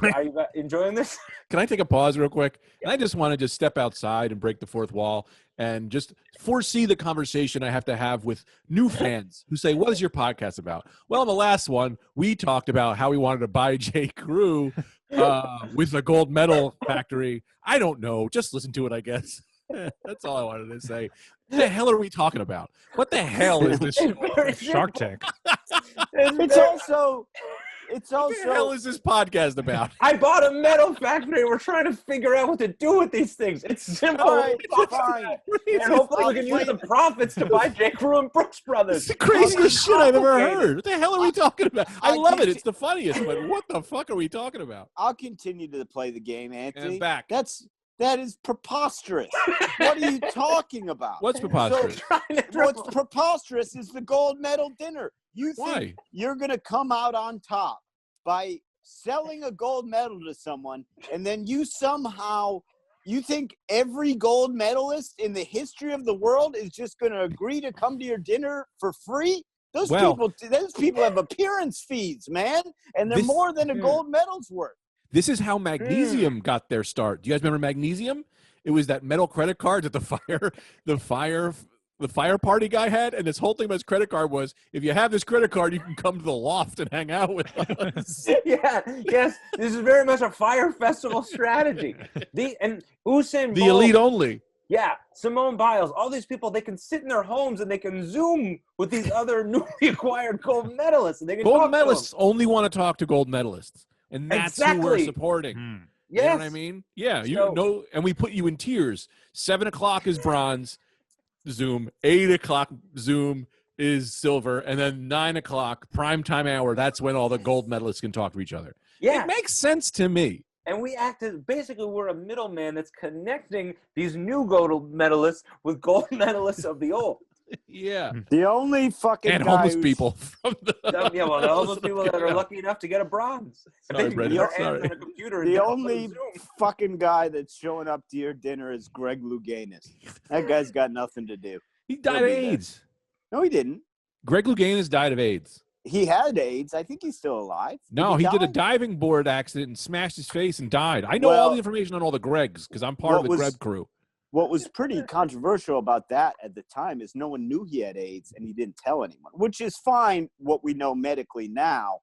enjoying this? Can I take a pause real quick? And I just want to just step outside and break the fourth wall and just foresee the conversation I have to have with new fans who say, what is your podcast about? Well, in the last one, we talked about how we wanted to buy J.Crew with a gold medal factory. I don't know. Just listen to it, I guess. That's all I wanted to say. What the hell are we talking about? What the hell is this show? Shark Tank. It's also what the hell is this podcast about? I bought a metal factory. We're trying to figure out what to do with these things. It's simple. All right, fine. And hopefully we can use the profits to buy J.Crew and Brooks Brothers. It's the craziest shit I've ever heard. What the hell are we talking about? I love it. It's the funniest, but what the fuck are we talking about? I'll continue to play the game, Anthony. And back. That is preposterous. What are you talking about? What's preposterous? What's preposterous is the gold medal dinner. You think you're going to come out on top by selling a gold medal to someone, and then you think every gold medalist in the history of the world is just going to agree to come to your dinner for free? Those people have appearance fees, man, and they're more than a gold medal's worth. This is how Magnesium got their start. Do you guys remember Magnesium? It was that metal credit card that the fire party guy had, and his whole thing about his credit card was, if you have this credit card, you can come to the loft and hang out with us. Yes, this is very much a fire festival strategy. And Usain Bolt, the elite only. Yeah, Simone Biles, all these people, they can sit in their homes and they can Zoom with these other newly acquired gold medalists. And they can gold medalists only want to talk to gold medalists. And that's who we're supporting. Yes. You know what I mean? Yeah, and we put you in tiers. 7 o'clock is bronze. Zoom, 8 o'clock Zoom is silver, and then 9 o'clock primetime hour. That's when all the gold medalists can talk to each other. Yeah. It makes sense to me. And we act as basically we're a middleman that's connecting these new gold medalists with gold medalists of the old. Yeah. The only fucking And guy homeless who's- people from the Yeah, well, the homeless people that are lucky enough to get a bronze. Sorry, They can Brendan, get their sorry. hands on a computer and The get on only Zoom. fucking guy that's showing up to your dinner is Greg Louganis. That guy's got nothing to do. He died of He'll be there. AIDS. No, he didn't. Greg Louganis died of AIDS. He had AIDS. I think he's still alive. No, he did a die? diving board accident and smashed his face and died. I know all Well, the information on all the Gregs because I'm part of what the was- Greg crew. What was pretty controversial about that at the time is no one knew he had AIDS and he didn't tell anyone, which is fine. What we know medically now,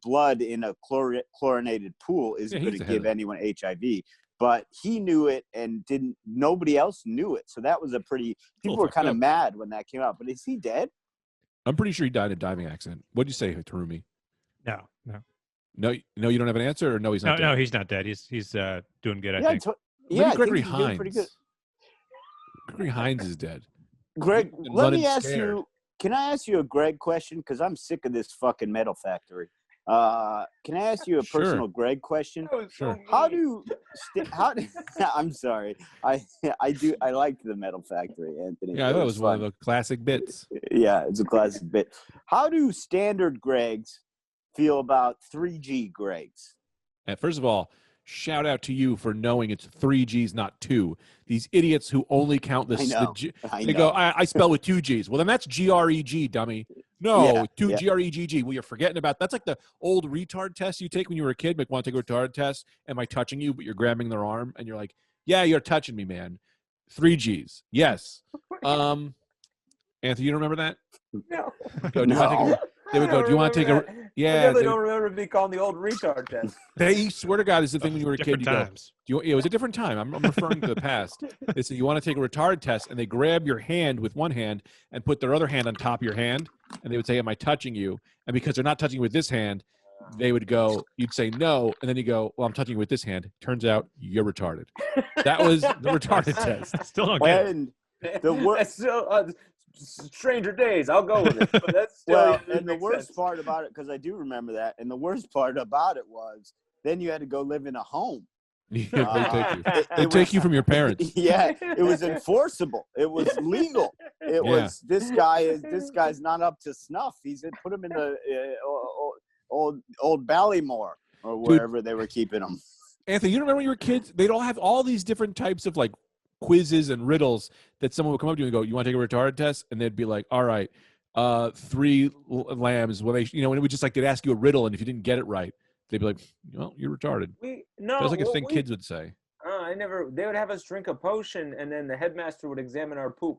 blood in a chlorinated pool isn't Yeah, going he's to ahead give of it. anyone HIV. But he knew it and didn't. Nobody else knew it, so that was a pretty. People were fucked kind of up. mad when that came out. But is he dead? I'm pretty sure he died in a diving accident. What'd you say, Tarumi? No. No, you don't have an answer, or no, he's not dead? No, he's not dead. He's doing good, I Yeah, think. Maybe I think Gregory he's doing Hines. pretty good. Gregory Hines is dead. Greg, He's been let running me ask scared. you. Can I ask you a Greg question? Because I'm sick of this fucking metal factory. Can I ask you a Sure. personal Greg question? That was so Sure. mean. How do I'm sorry. I liked the Metal Factory, Anthony. Yeah, I thought it was one fun. of the classic bits. Yeah, it's a classic bit. How do standard Gregs feel about 3G Gregs? And first of all, shout out to you for knowing it's 3 G's, not 2. These idiots who only count I the know. G. I They know. go, I spell with 2 G's. Well, then that's G-R-E-G, dummy. No, Yeah, 2 yeah. G-R-E-G-G. Well, you're forgetting about that's like the old retard test you take when you were a kid. Like, want to take a retard test? Am I touching you? But you're grabbing their arm, and you're like, yeah, you're touching me, man. 3 G's. Yes. Anthony, you don't remember that? No. Go, do you want to take a, they would go, do you want to take a, I yeah. definitely they- don't remember it being called the old retard test. They swear to God, it's the thing when you were a kid. Different You go, times. it was a different time. I'm referring to the past. They say you want to take a retard test, and they grab your hand with one hand and put their other hand on top of your hand, and they would say, "Am I touching you?" And because they're not touching you with this hand, they would go. You'd say no, and then you go, "Well, I'm touching you with this hand." Turns out you're retarded. That was the retarded test. Still don't get it. And the wor- That's still, stranger days. I'll go with it. But that's still well, it and the makes worst sense. part about it, because I do remember that, and the worst part about it was then you had to go live in a home. Yeah, they take you. It They take was- you from your parents. Yeah, it was enforceable. It was legal. It Yeah. was this guy's not up to snuff. He's put him in the old Ballymore or wherever they were keeping him. Anthony, you remember when you were kids? They'd all have all these different types of like quizzes and riddles that someone would come up to you and go, "You want to take a retarded test?" And they'd be like, "All right, 3 lambs." When they, and it would just like they'd ask you a riddle, and if you didn't get it right, they'd be like, "Well, you're retarded." No, That was like a what thing we- kids would say. I never. They would have us drink a potion, and then the headmaster would examine our poop.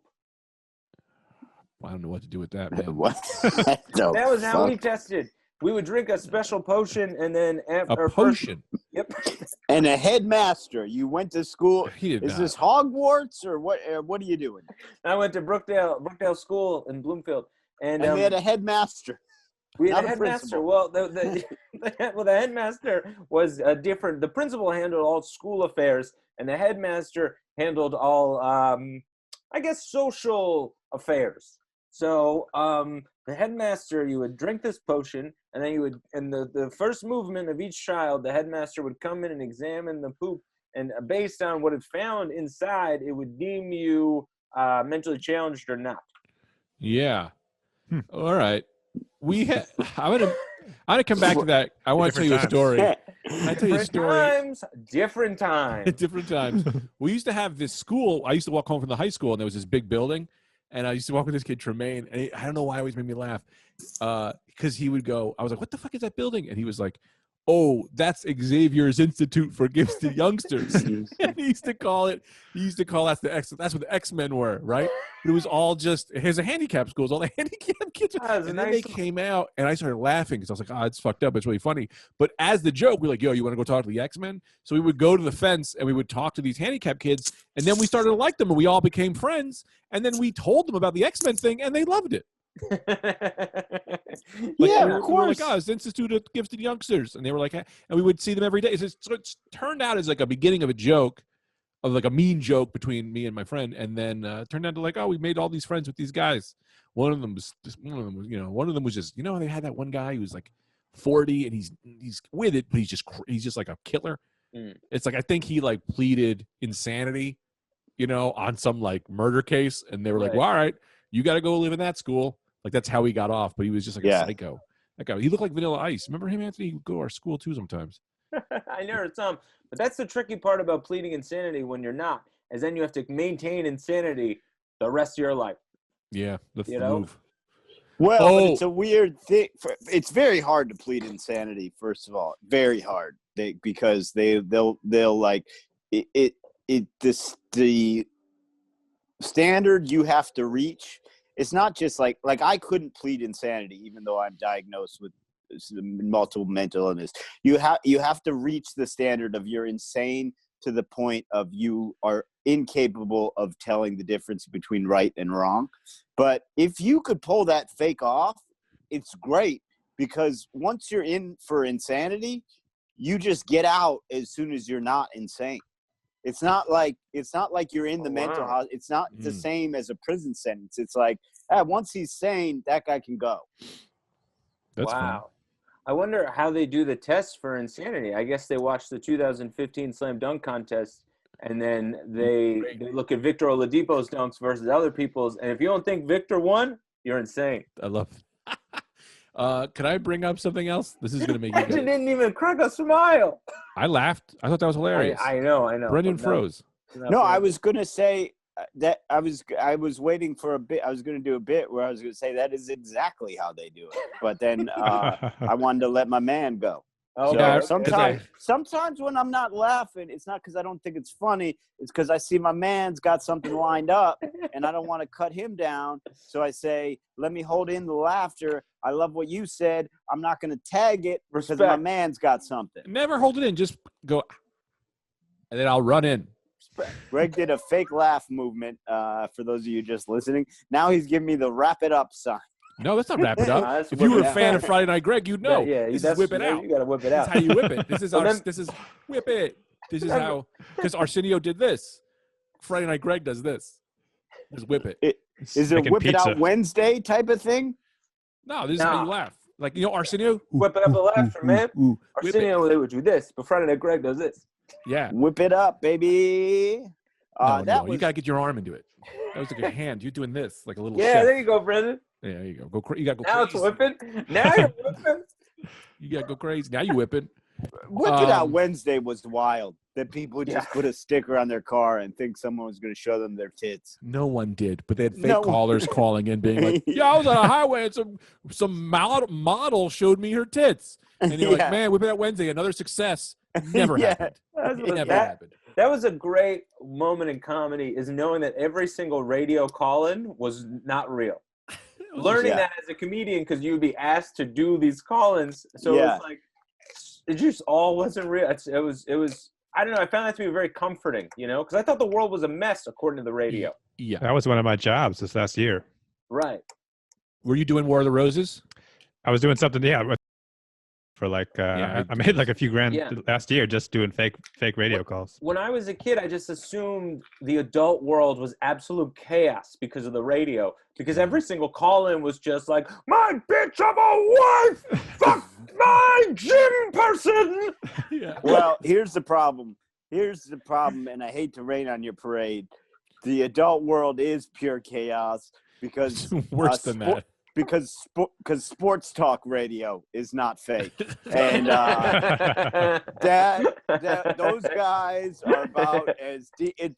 I don't know what to do with that, man. What? That was how we tested. We would drink a special potion, and then A potion. Yep. And a headmaster. You went to school. He did Is not. this Hogwarts or what? What are you doing? I went to Brookdale School in Bloomfield, and And they had a headmaster. we had not a a headmaster. principal. Well, the headmaster was different. The principal handled all school affairs, and the headmaster handled all, I guess, social affairs. So the headmaster, you would drink this potion, and then you would, and the first movement of each child, the headmaster would come in and examine the poop, and based on what it found inside, it would deem you mentally challenged or not. Yeah. All right. I'm gonna come back to that. I want to tell you a Different story. I tell you a Different story. times, different times. At different times. We used to have this school. I used to walk home from the high school, and there was this big building. And I used to walk with this kid, Tremaine. And I don't know why it always made me laugh. Because he would go, I was like, what the fuck is that building? And he was like, oh, that's Xavier's Institute for Gifted Youngsters. And he used to call that's what the X-Men were, right? But it was all just, here's a handicap school. It was all the handicapped kids. Ah, it was a And then nice- they came out, and I started laughing because I was like, oh, it's fucked up. It's really funny. But as the joke, we were like, yo, you want to go talk to the X-Men? So we would go to the fence, and we would talk to these handicapped kids, and then we started to like them, and we all became friends. And then we told them about the X-Men thing, and they loved it. Like, Yeah, we of were course. like, oh, it's the Institute of Gifted Youngsters. And they were like, and we would see them every day. So it's turned out as like a beginning of a joke. of like a mean joke between me and my friend, and then turned out to like, oh, we made all these friends with these guys. One of them was just they had that one guy who was like 40 and he's with it, but he's just like a killer. It's like I think he like pleaded insanity, on some like murder case, and they were like, well, all right, you got to go live in that school. Like that's how he got off, but he was just like a psycho. That guy, he looked like Vanilla Ice. Remember him, Anthony? He would go to our school too sometimes. I know some, but that's the tricky part about pleading insanity when you're not, is then you have to maintain insanity the rest of your life. Yeah, that's the move. Well, but it's a weird thing. It's very hard to plead insanity. First of all, very hard. Because they'll like the standard you have to reach. It's not just like I couldn't plead insanity even though I'm diagnosed with multiple mental illness. You have to reach the standard of you're insane to the point of you are incapable of telling the difference between right and wrong. But if you could pull that fake off, it's great, because once you're in for insanity, you just get out as soon as you're not insane. It's not like you're in the mental house. It's not the same as a prison sentence. It's like, once he's sane, that guy can go. That's fun. I wonder how they do the tests for insanity. I guess they watch the 2015 Slam Dunk Contest, and then they look at Victor Oladipo's dunks versus other people's, and if you don't think Victor won, you're insane. I love it. Can I bring up something else? This is going to make you guys. Didn't even crack a smile. I laughed. I thought that was hilarious. I know. Brendan froze. No, I was going to say that I was waiting for a bit. I was going to do a bit where I was going to say that is exactly how they do it. But then I wanted to let my man go. Oh, so yeah, sometimes when I'm not laughing, it's not because I don't think it's funny. It's because I see my man's got something lined up, and I don't want to cut him down. So I say, let me hold in the laughter. I love what you said. I'm not going to tag it because my man's got something. Never hold it in. Just go, and then I'll run in. Greg did a fake laugh movement for those of you just listening. Now he's giving me the wrap it up sign. No, that's not wrap it up. If you were a fan of Friday Night Greg, you'd know. Yeah, this is whip it out. You got to whip it out. This is how you whip it. This is whip it. This is how, because Arsenio did this. Friday Night Greg does this. Just whip it. Is it whip it out Wednesday type of thing? No, this is how you laugh. Like, Arsenio. Whip it up the laughter, man. Arsenio, they would do this, but Friday Night Greg does this. Yeah. Whip it up, baby. You got to get your arm into it. That was like your hand. You're doing this, like a little chef. There you go, Brendan. Yeah, there you go. You got to go now crazy. Now it's whipping. Now you're whipping. You got to go crazy. Now you whipping. Whip it out Wednesday was wild. That people would just put a sticker on their car and think someone was going to show them their tits. No one did, but they had fake callers calling in being like, yeah, I was on a highway and some model showed me her tits. And you're like, man, whip it out Wednesday. Another success. Never happened. It never happened. That was a great moment in comedy, is knowing that every single radio call-in was not real. Learning that as a comedian, because you would be asked to do these call-ins. So it was like, it just all wasn't real. It was, I don't know, I found that to be very comforting, because I thought the world was a mess according to the radio. Yeah. That was one of my jobs this last year. Right. Were you doing War of the Roses? I was doing something, for like I made like a few grand last year just doing fake radio calls. When I was a kid, I just assumed the adult world was absolute chaos because of the radio, because every single call-in was just like, my bitch of a wife, fuck my gym person. Well, here's the problem, and I hate to rain on your parade. The adult world is pure chaos because worse than that. Because sports talk radio is not fake, and those guys are about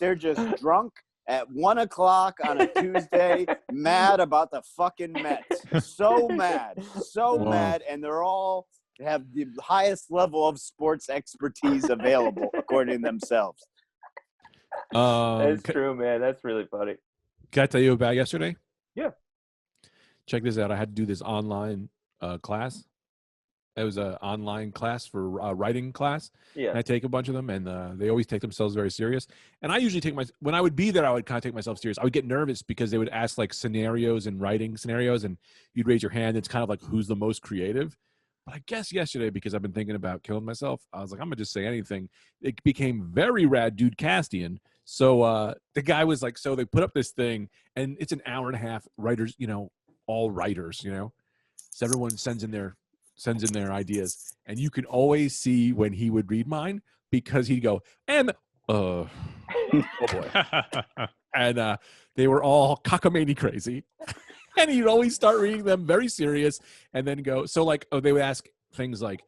they're just drunk at 1 o'clock on a Tuesday, mad about the fucking Mets, so mad, and they're all have the highest level of sports expertise available according to themselves. That's true, man. That's really funny. Can I tell you about yesterday? Yeah. Check this out. I had to do this online class. It was an online class for writing class. Yeah. And I take a bunch of them, and they always take themselves very serious. And I usually when I would be there, I would kind of take myself serious. I would get nervous because they would ask like scenarios and writing scenarios, and you'd raise your hand. It's kind of like who's the most creative. But I guess yesterday, because I've been thinking about killing myself, I was like, I'm gonna just say anything. It became very Rad Dudecastian. So the guy was like, so they put up this thing, and it's an hour and a half. Writers, all writers, so everyone sends in their ideas, and you can always see when he would read mine, because he'd go, and oh boy, and they were all cockamamie crazy. And he'd always start reading them very serious, and then go, so like, they would ask things like,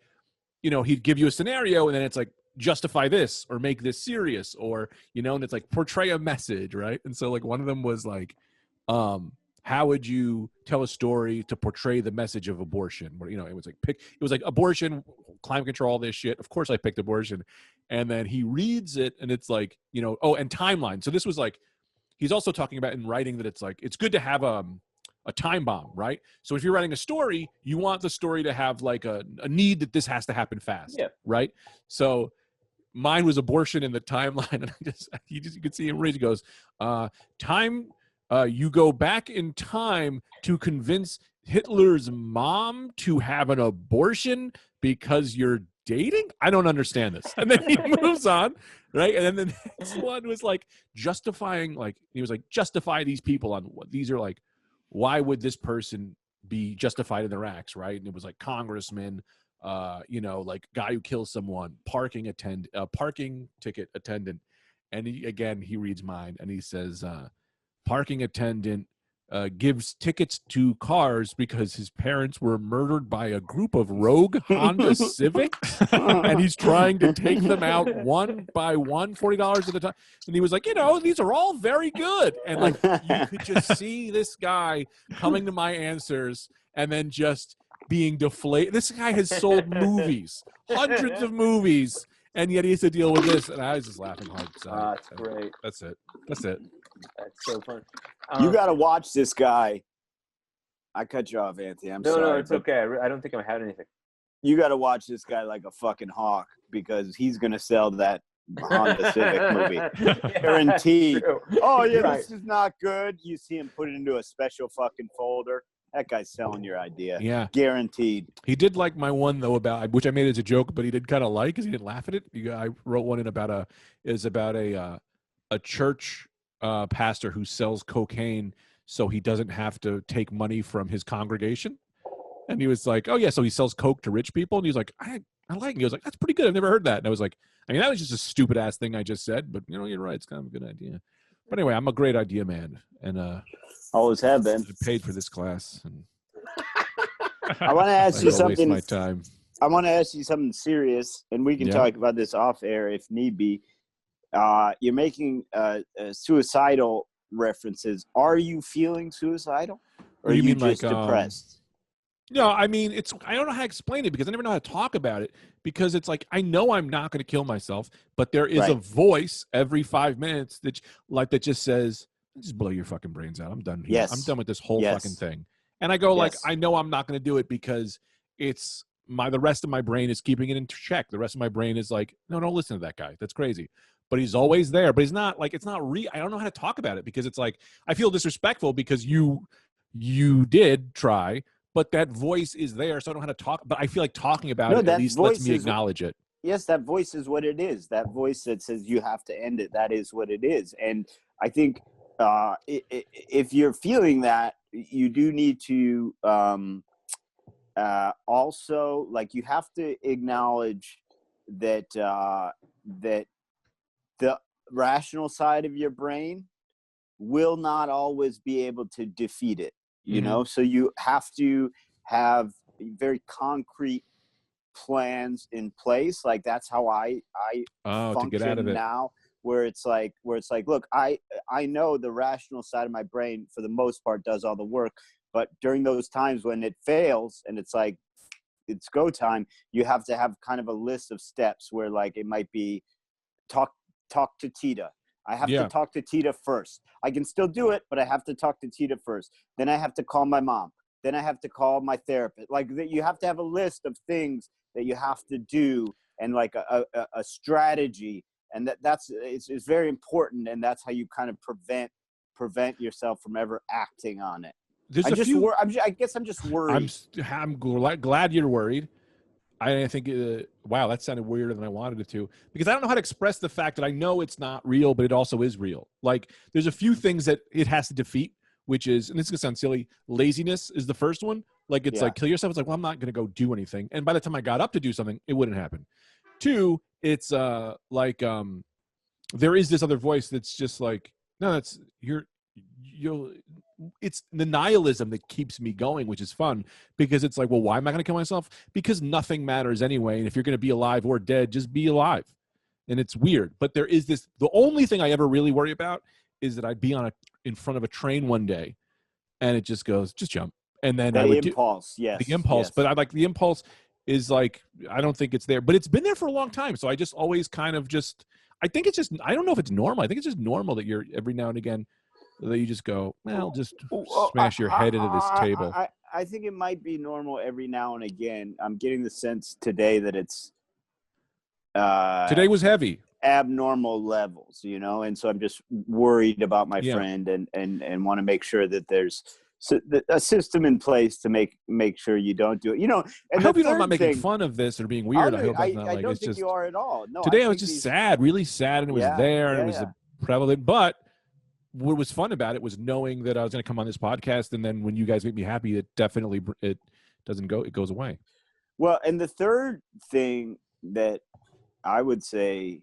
he'd give you a scenario, and then it's like, justify this, or make this serious, or, and it's like, portray a message, right? And so like one of them was like, how would you tell a story to portray the message of abortion? Where, it was like abortion, climate control, all this shit. Of course I picked abortion. And then he reads it, and it's like, and timeline. So this was like, he's also talking about in writing that it's like, it's good to have a time bomb, right? So if you're writing a story, you want the story to have like a need that this has to happen fast, right? So mine was abortion in the timeline, and you could see him read. He goes, you go back in time to convince Hitler's mom to have an abortion because you're dating? I don't understand this. And then he moves on, right? And then the next one was like justifying, like he was like, justify these people on what these are like. Why would this person be justified in their acts, right? And it was like congressman, like guy who kills someone, parking ticket attendant. And he reads mine, and he says, parking attendant gives tickets to cars because his parents were murdered by a group of rogue Honda Civics, and he's trying to take them out one by one, $40 at a time. And he was like, these are all very good. And like, you could just see this guy coming to my answers and then just being deflated. This guy has sold movies, hundreds of movies, and yet he has to deal with this. And I was just laughing hard. So that's great. That's it. That's so fun. You got to watch this guy. I cut you off, Anthony. I'm sorry. No, it's okay. I don't think I had anything. You got to watch this guy like a fucking hawk, because he's going to sell that Honda Civic movie. Guaranteed. Oh, yeah, right. This is not good. You see him put it into a special fucking folder. That guy's selling your idea. Yeah. Guaranteed. He did like my one, though, about, which I made as a joke, but he did kind of like, because he didn't laugh at it. I wrote one in about a church pastor who sells cocaine so he doesn't have to take money from his congregation. And he was like, oh yeah, so he sells coke to rich people. And he was like, I like it. He was like, that's pretty good. I've never heard that. And I was like, that was just a stupid ass thing I just said, but you're right, it's kind of a good idea. But anyway, I'm a great idea man, and always have been. I paid for this class, and I want to ask you something. Waste my time. I want to ask you something serious, and we can talk about this off air if need be. You're making suicidal references. Are you feeling suicidal, or are you just depressed? No, I mean, I don't know how to explain it, because I never know how to talk about it, because it's like, I know I'm not going to kill myself, but there is a voice every 5 minutes that just says, just blow your fucking brains out. I'm done here. Yes. I'm done with this whole fucking thing. And I go like, I know I'm not going to do it, because it's the rest of my brain is keeping it in check. The rest of my brain is like, no, don't listen to that guy. That's crazy. But he's always there. But he's not like, it's not I don't know how to talk about it, because it's like, I feel disrespectful because you did try, but that voice is there. So I don't know how to talk, but I feel like talking about it at least lets me acknowledge it. Yes, that voice is what it is. That voice that says you have to end it, that is what it is. And I think if you're feeling that, you do need to also, like, you have to acknowledge that that the rational side of your brain will not always be able to defeat it, you know? So you have to have very concrete plans in place. Like, that's how I function to get out of it now, where it's like, look, I know the rational side of my brain for the most part does all the work, but during those times when it fails and it's like, it's go time, you have to have kind of a list of steps where, like, it might be talk to Tita. I have to talk to Tita first. I can still do it, but I have to talk to Tita first. Then I have to call my mom. Then I have to call my therapist. Like, you have to have a list of things that you have to do, and like a strategy. And it's very important. And that's how you kind of prevent yourself from ever acting on it. I guess I'm just worried. I'm glad you're worried. I think, wow, that sounded weirder than I wanted it to, because I don't know how to express the fact that I know it's not real, but it also is real. Like, there's a few things that it has to defeat, which is, and this is going to sound silly, laziness is the first one. Like, it's like, kill yourself. It's like, well, I'm not going to go do anything. And by the time I got up to do something, it wouldn't happen. Two, it's there is this other voice that's just like, no, it's the nihilism that keeps me going, which is fun, because it's like, well, why am I going to kill myself? Because nothing matters anyway. And if you're going to be alive or dead, just be alive. And it's weird. But there is this, the only thing I ever really worry about is that I'd be in front of a train one day and it just goes, just jump. And then the impulse. But I like the impulse is like, I don't think it's there, but it's been there for a long time. So I just always kind of just, I think it's just, I don't know if it's normal. I think it's just normal that you're every now and again that you just go, well, just smash your head into this table. I think it might be normal every now and again. I'm getting the sense today that it's today was heavy, abnormal levels, you know, and so I'm just worried about my friend and want to make sure that there's a system in place to make sure you don't do it, you know. And I hope you know I'm not making fun of this or being weird. I hope that's not like, I don't it's think just, you are at all. No, today I was just sad, really sad, and it was there, and it was prevalent. But what was fun about it was knowing that I was going to come on this podcast, and then when you guys make me happy, it definitely, it doesn't go, it goes away. Well, and the third thing that I would say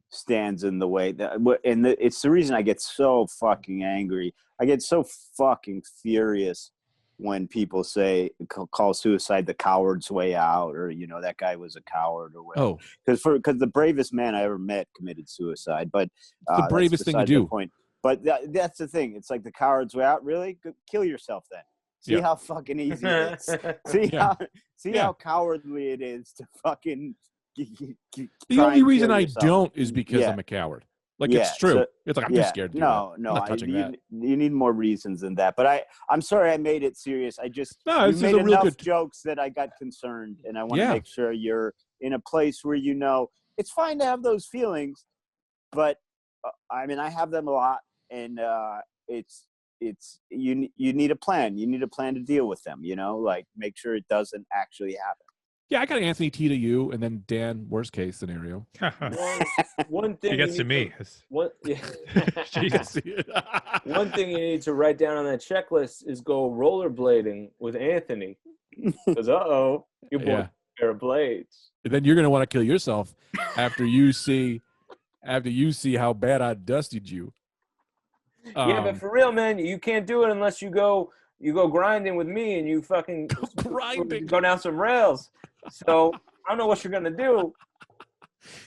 stands in the way that, and it's the reason I get so fucking angry. I get so fucking furious when people call suicide the coward's way out, or, you know, that guy was a coward or whatever. Because the bravest man I ever met committed suicide. But the bravest thing to do. But that's the thing. It's like the coward's way out. Really? Kill yourself then. See how fucking easy it is. See how cowardly it is to fucking. The only reason I don't is because I'm a coward. Like, it's true. So, it's like, I'm just scared to do that. I'm not touching that. You need more reasons than that. But I'm sorry I made it serious. I just you made enough jokes that I got concerned, and I want to make sure you're in a place where, you know, it's fine to have those feelings, but I mean, I have them a lot, and it's you need a plan. You need a plan to deal with them, you know, like make sure it doesn't actually happen. Yeah, I got Anthony T to you, and then Dan, worst case scenario. One thing he gets to me. One thing you need to write down on that checklist is go rollerblading with Anthony. Because you bought a pair of blades. And then you're gonna want to kill yourself after you see how bad I dusted you. Yeah, but for real, man, you can't do it unless you go grinding with me and you fucking go down some rails. So I don't know what you're gonna do.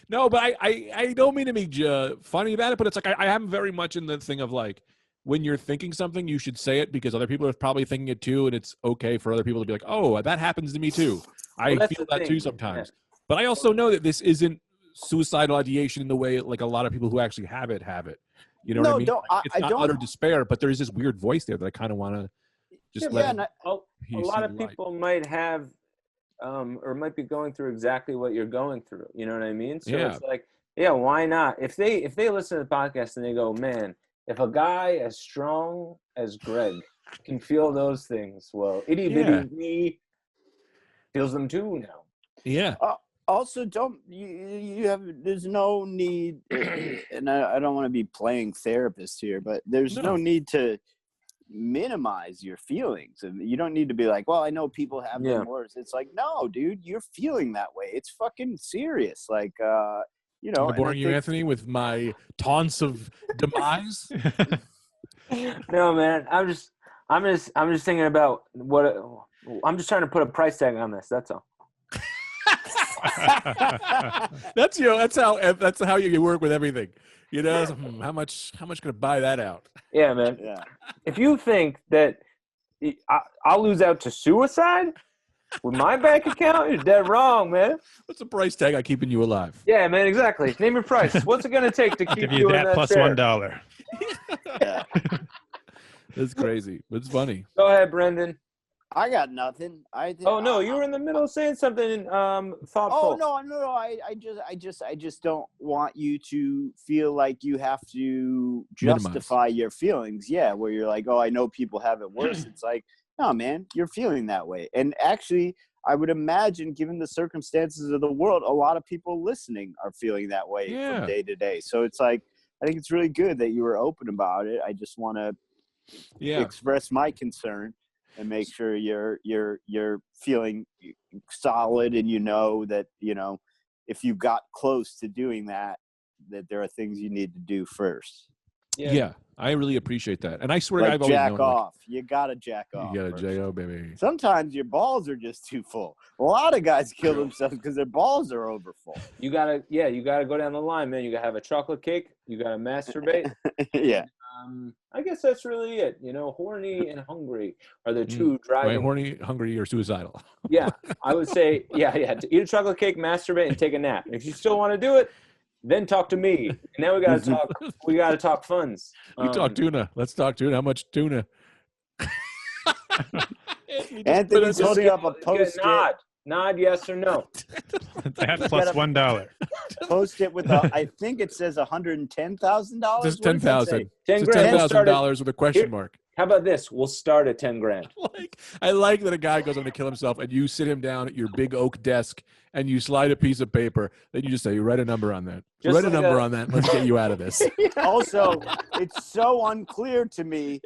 No, but I don't mean to be funny about it, but it's like I am very much in the thing of like, when you're thinking something, you should say it, because other people are probably thinking it too, and it's okay for other people to be like, oh, that happens to me too. I feel that too sometimes. Yeah. But I also know that this isn't suicidal ideation in the way like a lot of people who actually have it. You know what I mean? It's not utter despair, but there is this weird voice there that I kind of want to just let it. A lot of people might have or might be going through exactly what you're going through. You know what I mean? So it's like, why not? If they listen to the podcast and they go, man, if a guy as strong as Greg can feel those things, well, itty bitty me feels them too now. Yeah. Also, there's no need, and I don't want to be playing therapist here, but there's no need to minimize your feelings. You don't need to be like, well, I know people have them worse. It's like, no, dude, you're feeling that way. It's fucking serious. Like, you know. I'm boring you, Anthony, with my taunts of demise. No, man, I'm just thinking about I'm just trying to put a price tag on this. That's all. That's how you work with everything, you know. How much can I buy that out? Yeah, man. Yeah. If you think that I'll lose out to suicide with my bank account, you're dead wrong, man. What's the price tag on keeping you alive? Yeah, man, exactly. Name your price. What's it gonna take to keep give you in that that plus chair? $1? Yeah. It's crazy. It's funny. Go ahead, Brendan. I got nothing. No, you were in the middle of saying something thoughtful. Oh no! I just don't want you to feel like you have to justify your feelings. Yeah, where you're like, oh, I know people have it worse. It's like, no, man, you're feeling that way. And actually, I would imagine, given the circumstances of the world, a lot of people listening are feeling that way from day to day. So it's like, I think it's really good that you were open about it. I just want to express my concern and make sure you're feeling solid, and that if you got close to doing that there are things you need to do first. Yeah, I really appreciate that, and I swear I've always jack known, off. You gotta jack off. You gotta J-O, baby. Sometimes your balls are just too full. A lot of guys kill themselves because their balls are over full. You gotta go down the line, man. You gotta have a chocolate cake. You gotta masturbate. Yeah. I guess that's really it. Horny and hungry are the two driving. Right, horny, hungry, or suicidal. Yeah, I would say, to eat a chocolate cake, masturbate, and take a nap. If you still want to do it, then talk to me. And now we gotta talk. We gotta talk funds. You talk tuna. Let's talk tuna. How much tuna? Anthony's holding up a Post-it. Nod, yes or no. That plus $1. Post-it with I think it says $110,000. Just 10,000. $10,000 with a question mark. How about this? We'll start at 10 grand. I like that a guy goes on to kill himself, and you sit him down at your big oak desk, and you slide a piece of paper. Then you just say, "You write a number on that. Write a number on that. Let's get you out of this." Also, it's so unclear to me.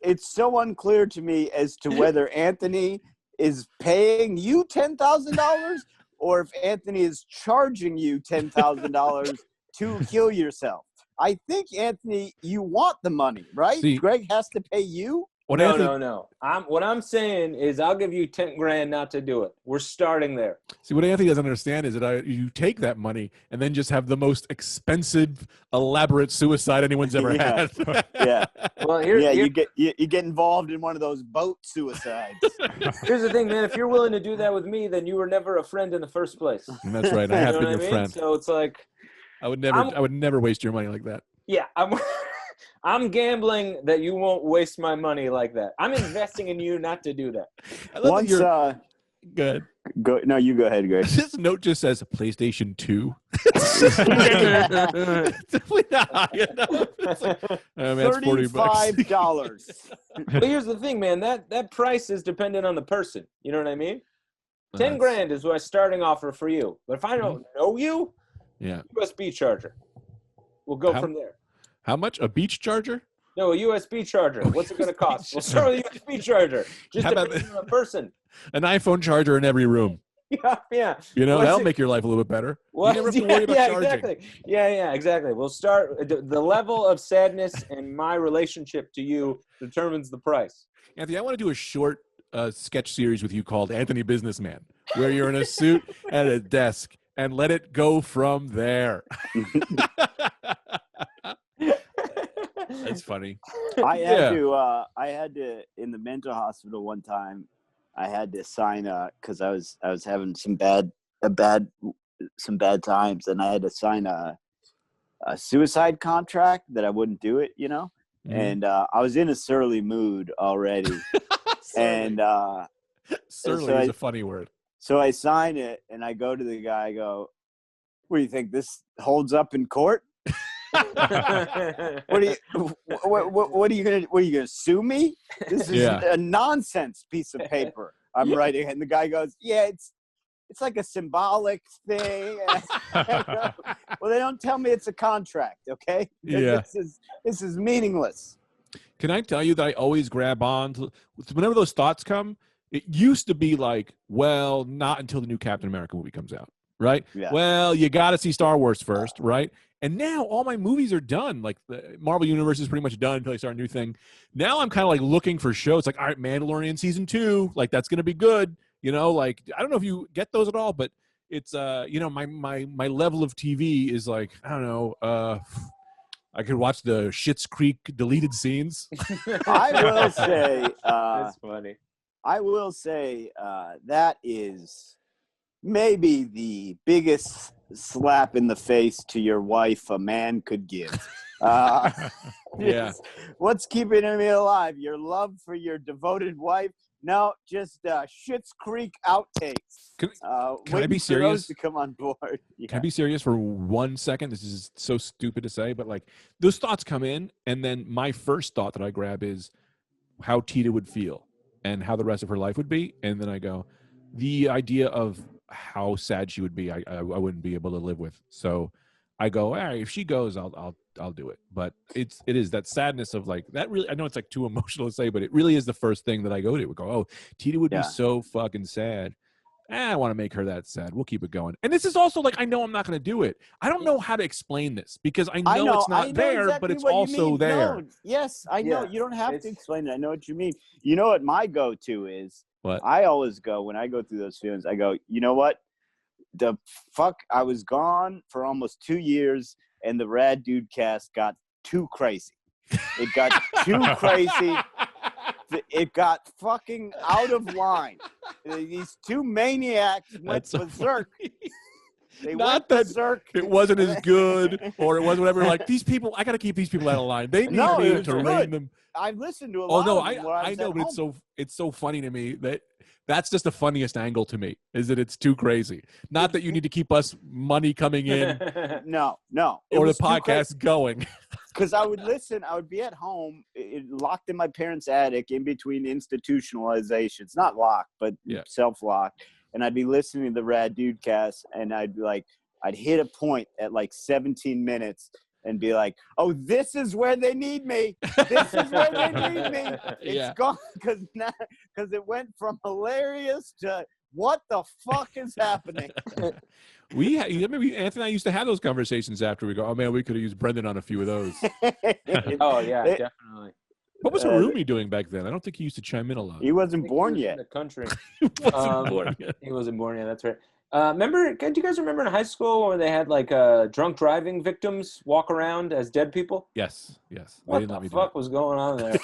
It's so unclear to me as to whether Anthony is paying you $10,000 or if Anthony is charging you $10,000 to kill yourself. I think, Anthony, you want the money, right? See, Greg has to pay you? No. What I'm saying is I'll give you 10 grand not to do it. We're starting there. See, what Anthony doesn't understand is that you take that money and then just have the most expensive, elaborate suicide anyone's ever had. Yeah. Well, you get involved in one of those boat suicides. Here's the thing, man. If you're willing to do that with me, then you were never a friend in the first place. And that's right. I have been your friend. So it's like I would never waste your money like that. Yeah, I'm gambling that you won't waste my money like that. I'm investing in you not to do that. Good. No, you go ahead, Greg. This note just says PlayStation 2. Definitely not. That's $35. Well, here's the thing, man. That price is dependent on the person. You know what I mean? 10 grand is my starting offer for you. But if I don't know you, USB charger. We'll go from there. How much? A beach charger? No, a USB charger. What's it going to cost? We'll start with a USB charger. Just depending on the person. An iPhone charger in every room. Yeah. That'll make your life a little bit better. You never have to worry about charging. Exactly. Yeah, exactly. We'll start. The level of sadness and my relationship to you determines the price. Anthony, I want to do a short sketch series with you called Anthony Businessman, where you're in a suit at a desk, and let it go from there. That's funny. I had to in the mental hospital one time. I had to sign because I was having some bad times, and I had to sign a suicide contract that I wouldn't do it, And I was in a surly mood already, and surly is a funny word. So I sign it, and I go to the guy. I go, "What do you think? This holds up in court?" What are you gonna sue me? This is a nonsense piece of paper I'm writing. And the guy goes, "Yeah, it's like a symbolic thing." Well, they don't tell me it's a contract, okay? Yeah. This is meaningless. Can I tell you that I always grab on to whenever those thoughts come? It used to be like, well, not until the new Captain America movie comes out, right? Yeah. Well, you got to see Star Wars first, right? And now all my movies are done. Like the Marvel Universe is pretty much done until I start a new thing. Now I'm kind of like looking for shows like, all right, Mandalorian season 2, like that's going to be good. Like I don't know if you get those at all, but it's my level of TV is like, I don't know, I could watch the Schitt's Creek deleted scenes. I will say that's funny. I will say that is maybe the biggest slap in the face to your wife a man could give. Yeah. What's keeping me alive? Your love for your devoted wife? No, just Schitt's Creek outtakes. Can I be serious? To come on board. Yeah. Can I be serious for 1 second? This is so stupid to say, but like those thoughts come in, and then my first thought that I grab is how Tita would feel and how the rest of her life would be, and then I go, the idea of how sad she would be, I wouldn't be able to live with. So I go, all right, if she goes, I'll do it. But it is that sadness of like that. Really, I know it's like too emotional to say, but it really is the first thing that I go to. We go, oh, Tita would be so fucking sad. I want to make her that sad. We'll keep it going. And this is also like, I know I'm not going to do it. I don't know how to explain this because I know it's not there, exactly but it's also there. No, yes, I know. You don't have to explain it. I know what you mean. You know what my go-to is? What? I always go, when I go through those feelings, I go, you know what? The fuck, I was gone for almost 2 years, and the Rad Dudecast got too crazy. It got too crazy. It got fucking out of line. These two maniacs went berserk. They Not went that berserk. it wasn't as good or it wasn't whatever. Like, these people, I got to keep these people out of line. They need me to rein them. I've listened to a lot of them. I know, but it's so funny to me that's just the funniest angle to me, is that it's too crazy. Not that you need to keep us money coming in. No. Or the podcast going. Because I would listen, I would be at home, locked in my parents' attic in between institutionalizations. Not locked, but self-locked. And I'd be listening to the Rad Dudecast, and I'd be like, I'd hit a point at like 17 minutes and be like, oh, this is where they need me. This is where they need me. It's gone because it went from hilarious to what the fuck is happening? Anthony and I used to have those conversations after we go, oh man, we could have used Brendan on a few of those. Oh yeah, definitely. What was Harumi doing back then? I don't think he used to chime in a lot. He wasn't born yet. In the country. He wasn't born yet. He wasn't born yet. That's right. Do you guys remember in high school where they had like drunk driving victims walk around as dead people? Yes. What the fuck was going on there?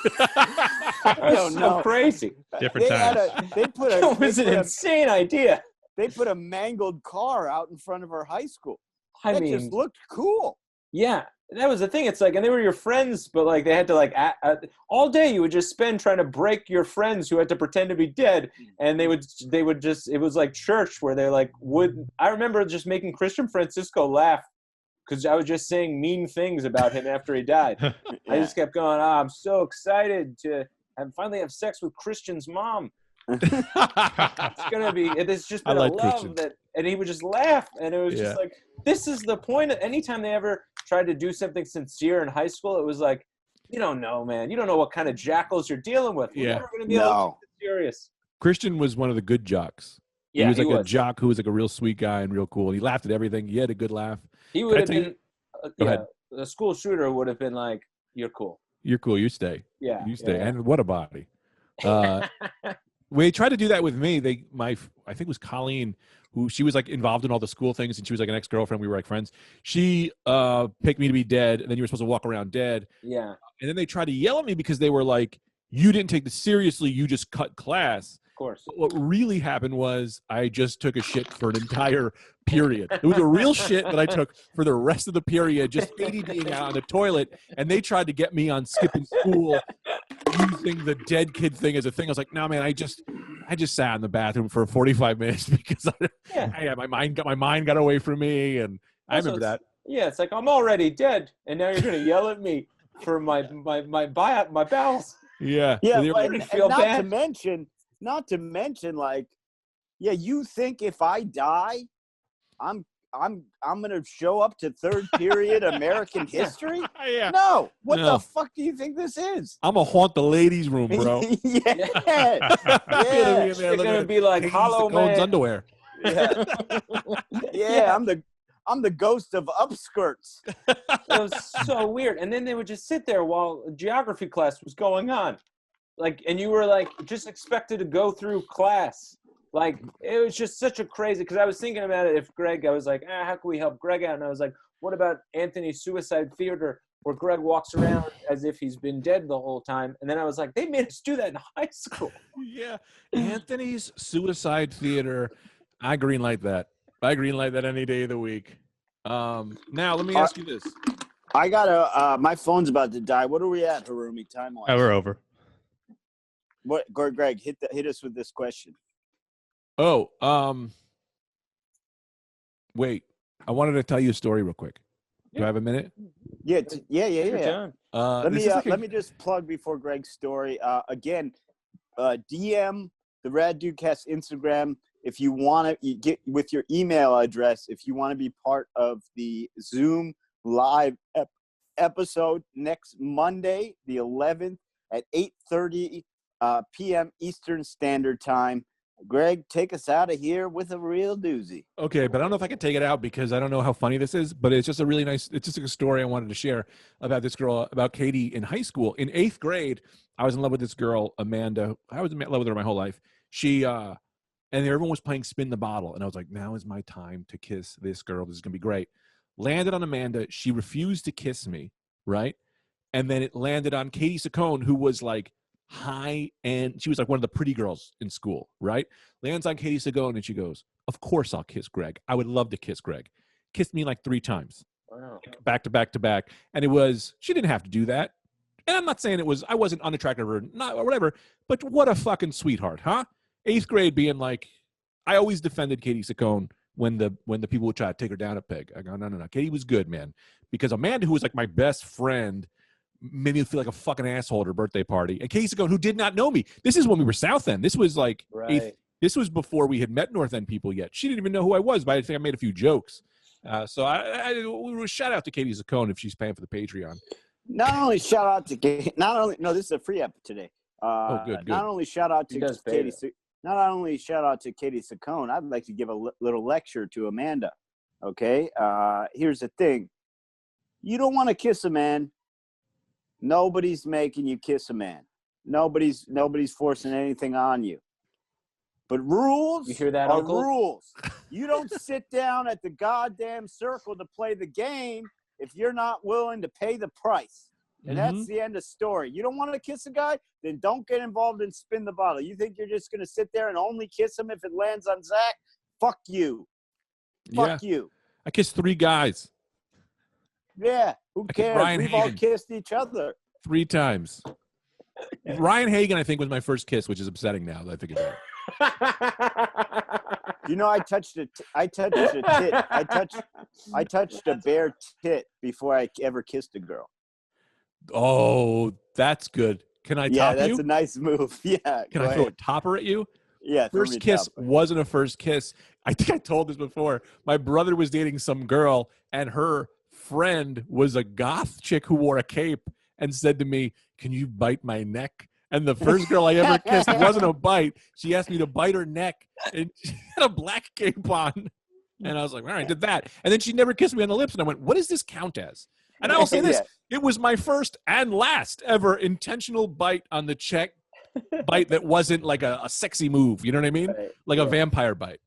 I don't know. So crazy. Different times. It was an insane idea. They put a mangled car out in front of our high school. That just looked cool. Yeah, that was the thing. It's like, and they were your friends, but like they had to like all day you would just spend trying to break your friends who had to pretend to be dead, and they would just, it was like church where they like I remember just making Christian Francisco laugh because I was just saying mean things about him after he died. I just kept going, I'm so excited to finally have sex with Christian's mom. It's just been a love Christian. That, and he would just laugh, and it was just like, this is the point. Anytime they ever tried to do something sincere in high school, it was like, you don't know, man. You don't know what kind of jackals you're dealing with. We're never going to be able to be serious. Christian was one of the good jocks. Yeah, he was a jock who was like a real sweet guy and real cool. He laughed at everything. He had a good laugh. He would have been, the school shooter would have been like, you're cool. You're cool. You stay. Yeah. You stay. Yeah. And what a body. We tried to do that with me. I think it was Colleen, who she was like involved in all the school things, and she was like an ex-girlfriend. We were like friends. She picked me to be dead, and then you were supposed to walk around dead. Yeah. And then they tried to yell at me because they were like, you didn't take this seriously. You just cut class. Of course. But what really happened was I just took a shit for an entire period. It was a real shit that I took for the rest of the period, just ADDing out on the toilet. And they tried to get me on skipping school, using the dead kid thing as a thing. I was like, no, man, I just sat in the bathroom for 45 minutes because my mind got away from me, and I remember that. Yeah, it's like, I'm already dead, and now you're gonna yell at me for my bowels. Yeah. Yeah, and not to mention, like, you think if I die, I'm gonna show up to third period American history? Yeah. No. What the fuck do you think this is? I'm gonna haunt the ladies' room, bro. They're gonna be like Hollow Man underwear. Yeah. I'm the ghost of upskirts. It was so weird. And then they would just sit there while geography class was going on. Like, and you were like just expected to go through class. Like, it was just such a crazy, because I was thinking about it. If Greg, I was like, how can we help Greg out? And I was like, what about Anthony's Suicide Theater, where Greg walks around as if he's been dead the whole time? And then I was like, they made us do that in high school. Yeah. Anthony's Suicide Theater. I greenlight that. I greenlight that any day of the week. Now, let me ask you this. I got my phone's about to die. What are we at, Harumi, time-wise? Oh, we're over. What, Greg, hit us with this question. Oh, wait. I wanted to tell you a story real quick. Do I have a minute? Yeah. Let me just plug before Greg's story. Again, DM the Rad Dudecast Instagram. if you want to get with your email address, if you want to be part of the Zoom live episode next Monday, the 11th at 8:30 p.m. Eastern Standard Time. Greg, take us out of here with a real doozy. Okay, but I don't know if I can take it out because I don't know how funny this is, but it's just a really nice, it's just a story I wanted to share about this girl, about Katie in high school. In 8th grade, I was in love with this girl, Amanda. I was in love with her my whole life. She, and everyone was playing Spin the Bottle, and I was like, now is my time to kiss this girl. This is going to be great. Landed on Amanda. She refused to kiss me, right? And then it landed on Katie Saccone, who was like, high, and she was like one of the pretty girls in school, right? Lands on Katie Saccone, and she goes, of course I'll kiss Greg. I would love to kiss Greg. Kissed me like 3 times. Wow. Back to back to back. And it was, she didn't have to do that. And I'm not saying I wasn't unattractive or not or whatever, but what a fucking sweetheart, huh? 8th grade being like, I always defended Katie Saccone when the people would try to take her down a peg. I go, no. Katie was good, man. Because Amanda, who was like my best friend, made me feel like a fucking asshole at her birthday party. And Katie Saccone, who did not know me. This is when we were South End. This was like, this was before we had met North End people yet. She didn't even know who I was, but I think I made a few jokes. So I shout out to Katie Saccone if she's paying for the Patreon. Not only shout out to Katie, no, this is a free app today. Good. Not only shout out to Katie, not only shout out to Katie Saccone, I'd like to give a little lecture to Amanda. Okay, here's the thing: you don't want to kiss a man. Nobody's making you kiss a man. Nobody's forcing anything on you. But rules you hear that, are Uncle? rules. You don't sit down at the goddamn circle to play the game if you're not willing to pay the price. And that's the end of story. You don't want to kiss a guy? Then don't get involved in Spin the Bottle. You think you're just going to sit there and only kiss him if it lands on Zach? Fuck you. Fuck you. I kissed 3 guys. Yeah, who cares? We've all kissed each other 3 times. Ryan Hagan, I think, was my first kiss, which is upsetting now that I think about it. You know, I touched a tit. I touched a bare tit before I ever kissed a girl. Oh, that's good. Can I top you? Yeah, that's a nice move. Yeah. Can I throw a topper at you? Yeah. First kiss wasn't a first kiss. I think I told this before. My brother was dating some girl, and her friend was a goth chick who wore a cape and said to me, can you bite my neck? And the first girl I ever kissed wasn't a bite. She asked me to bite her neck, and she had a black cape on. And I was like, all right, I did that. And then she never kissed me on the lips. And I went, what does this count as? And I will say this. It was my first and last ever intentional bite on the cheek, bite that wasn't like a sexy move. You know what I mean? Right. Like a vampire bite.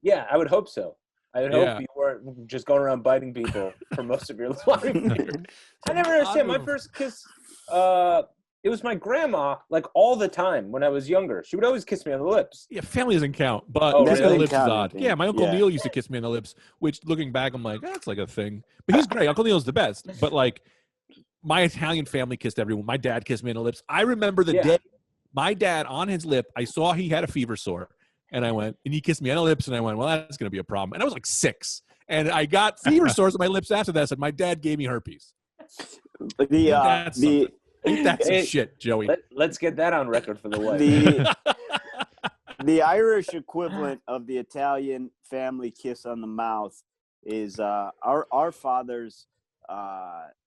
Yeah, I would hope so. I would hope you weren't just going around biting people for most of your life. I never understand. My first kiss, it was my grandma, like all the time when I was younger. She would always kiss me on the lips. Yeah, family doesn't count, but Oh, kissing on the really? lips is odd. Yeah, my Uncle Neil used to kiss me on the lips, which looking back, I'm like, that's like a thing. But he's great. Uncle Neil's the best. But like, my Italian family kissed everyone. My dad kissed me on the lips. I remember the day my dad on his lip, I saw he had a fever sore. And I went, and he kissed me on the lips, and I went, well, that's going to be a problem. And I was like 6. And I got fever sores on my lips after that. I said, my dad gave me herpes. That's some shit, Joey. Let's get that on record for the way. The Irish equivalent of the Italian family kiss on the mouth is our fathers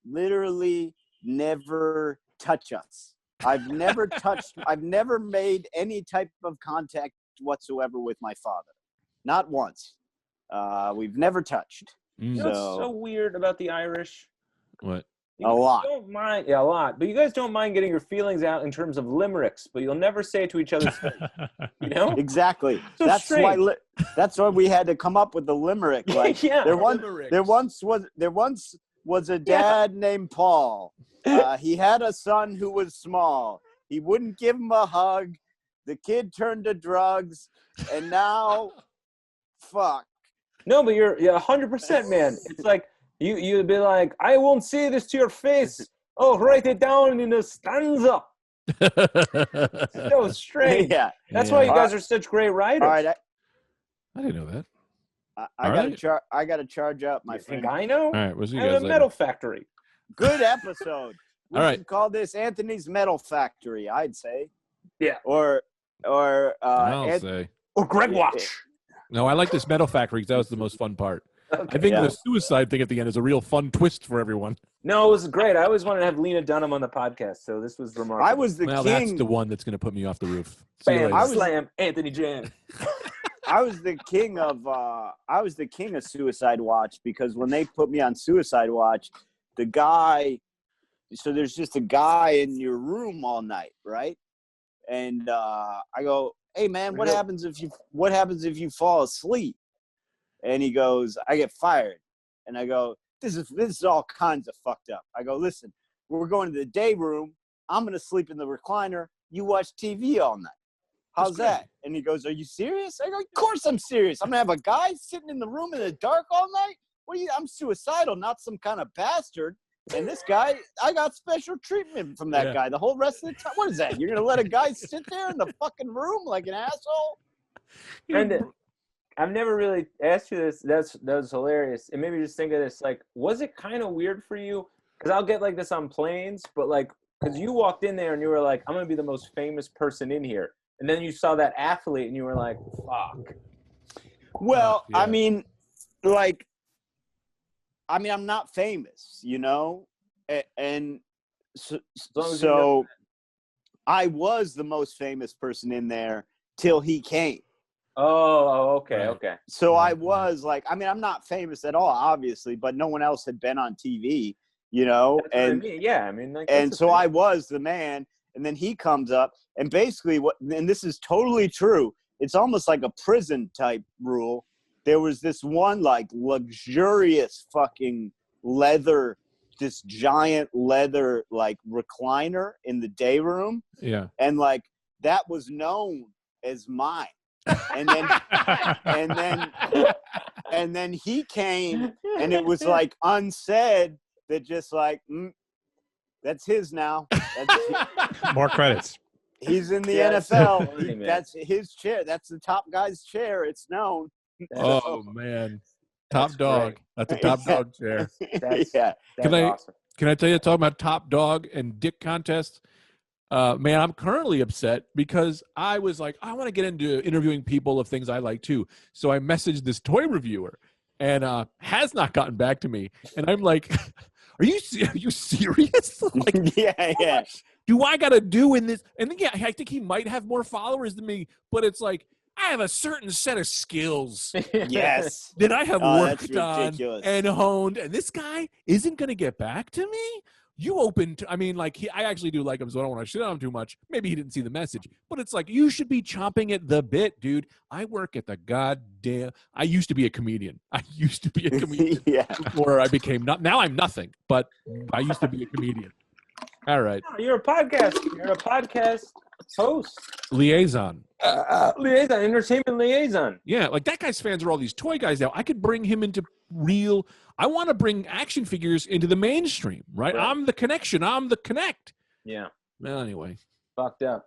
literally never touch us. I've never made any type of contact whatsoever with my father. Not once. We've never touched. You know what's so weird about the Irish? What? A lot. Don't mind, a lot. But you guys don't mind getting your feelings out in terms of limericks, but you'll never say it to each other's face. You know? Exactly. So that's why we had to come up with the limerick. Like there once was a dad named Paul. He had a son who was small. He wouldn't give him a hug. The kid turned to drugs, and now, fuck. No, but you're 100%, man. It's like you'd be like, I won't say this to your face. Oh, write it down in a stanza. So strange. Yeah. That's why you guys are such great writers. All right, I didn't know that. I got to charge up, my friend. Think I know? All right, we'll see you I'm guys a later. metal factory. Good episode. We All should right. call this Anthony's Metal Factory, I'd say. Yeah. Or I'll say. Or Greg Watch. No, I like this Metal Factory because that was the most fun part. Okay. I think the suicide thing at the end is a real fun twist for everyone. No, it was great. I always wanted to have Lena Dunham on the podcast, so this was remarkable. I was the king. That's the one that's going to put me off the roof. Bam, slam, Anthony Jan. I was the king of Suicide Watch because when they put me on Suicide Watch, the guy. So there's just a guy in your room all night, right? And I go, "Hey man, what happens if you fall asleep?" And he goes, "I get fired." And I go, This is all kinds of fucked up. I go, "Listen, we're going to the day room. I'm going to sleep in the recliner. You watch TV all night. How's that?" And he goes, "Are you serious?" I go, "Of course I'm serious. I'm going to have a guy sitting in the room in the dark all night? I'm suicidal, not some kind of bastard. And this guy, I got special treatment from that guy the whole rest of the time. What is that? You're going to let a guy sit there in the fucking room like an asshole?" And I've never really asked you this. That was hilarious. And maybe just think of this. Like, was it kind of weird for you? Because I'll get like this on planes, but like, because you walked in there and you were like, "I'm going to be the most famous person in here." And then you saw that athlete and you were like, "Fuck." Well, I mean, I'm not famous, you know? And so I was the most famous person in there till he came. Oh, okay, okay. So I was like, I mean, I'm not famous at all, obviously, but no one else had been on TV, you know? That's what I mean. Yeah, I mean, like, and so I was the man, and then he comes up, and basically and this is totally true, it's almost like a prison type rule. There was this one like luxurious fucking this giant leather like recliner in the day room. Yeah. And like that was known as mine. And then he came and it was like unsaid that just like that's his now. More credits. He's in the NFL. That's his chair. That's the top guy's chair. It's known. Oh man, top dog. Great. That's a top dog chair. That's awesome. Can I tell you, talking about top dog and dick contest? Man, I'm currently upset because I was like, I want to get into interviewing people of things I like too. So I messaged this toy reviewer, and has not gotten back to me. And I'm like, are you serious? Like, yeah. Do I got to do in this? And then, I think he might have more followers than me, but it's like, I have a certain set of skills yes. that I have worked on ridiculous. and honed, and this guy isn't going to get back to me? You open to, I mean, like, I actually do like him, so I don't want to shit on him too much. Maybe he didn't see the message, but it's like, you should be chomping at the bit, dude. I work at the goddamn, I used to be a comedian. Before I became, now I'm nothing, but I used to be a comedian. All right. No, you're a podcast host. Liaison. Entertainment liaison. Yeah, like that guy's fans are all these toy guys now. I could bring him into I want to bring action figures into the mainstream, right? I'm the connection. I'm the connect. Yeah. Well, anyway. Fucked up.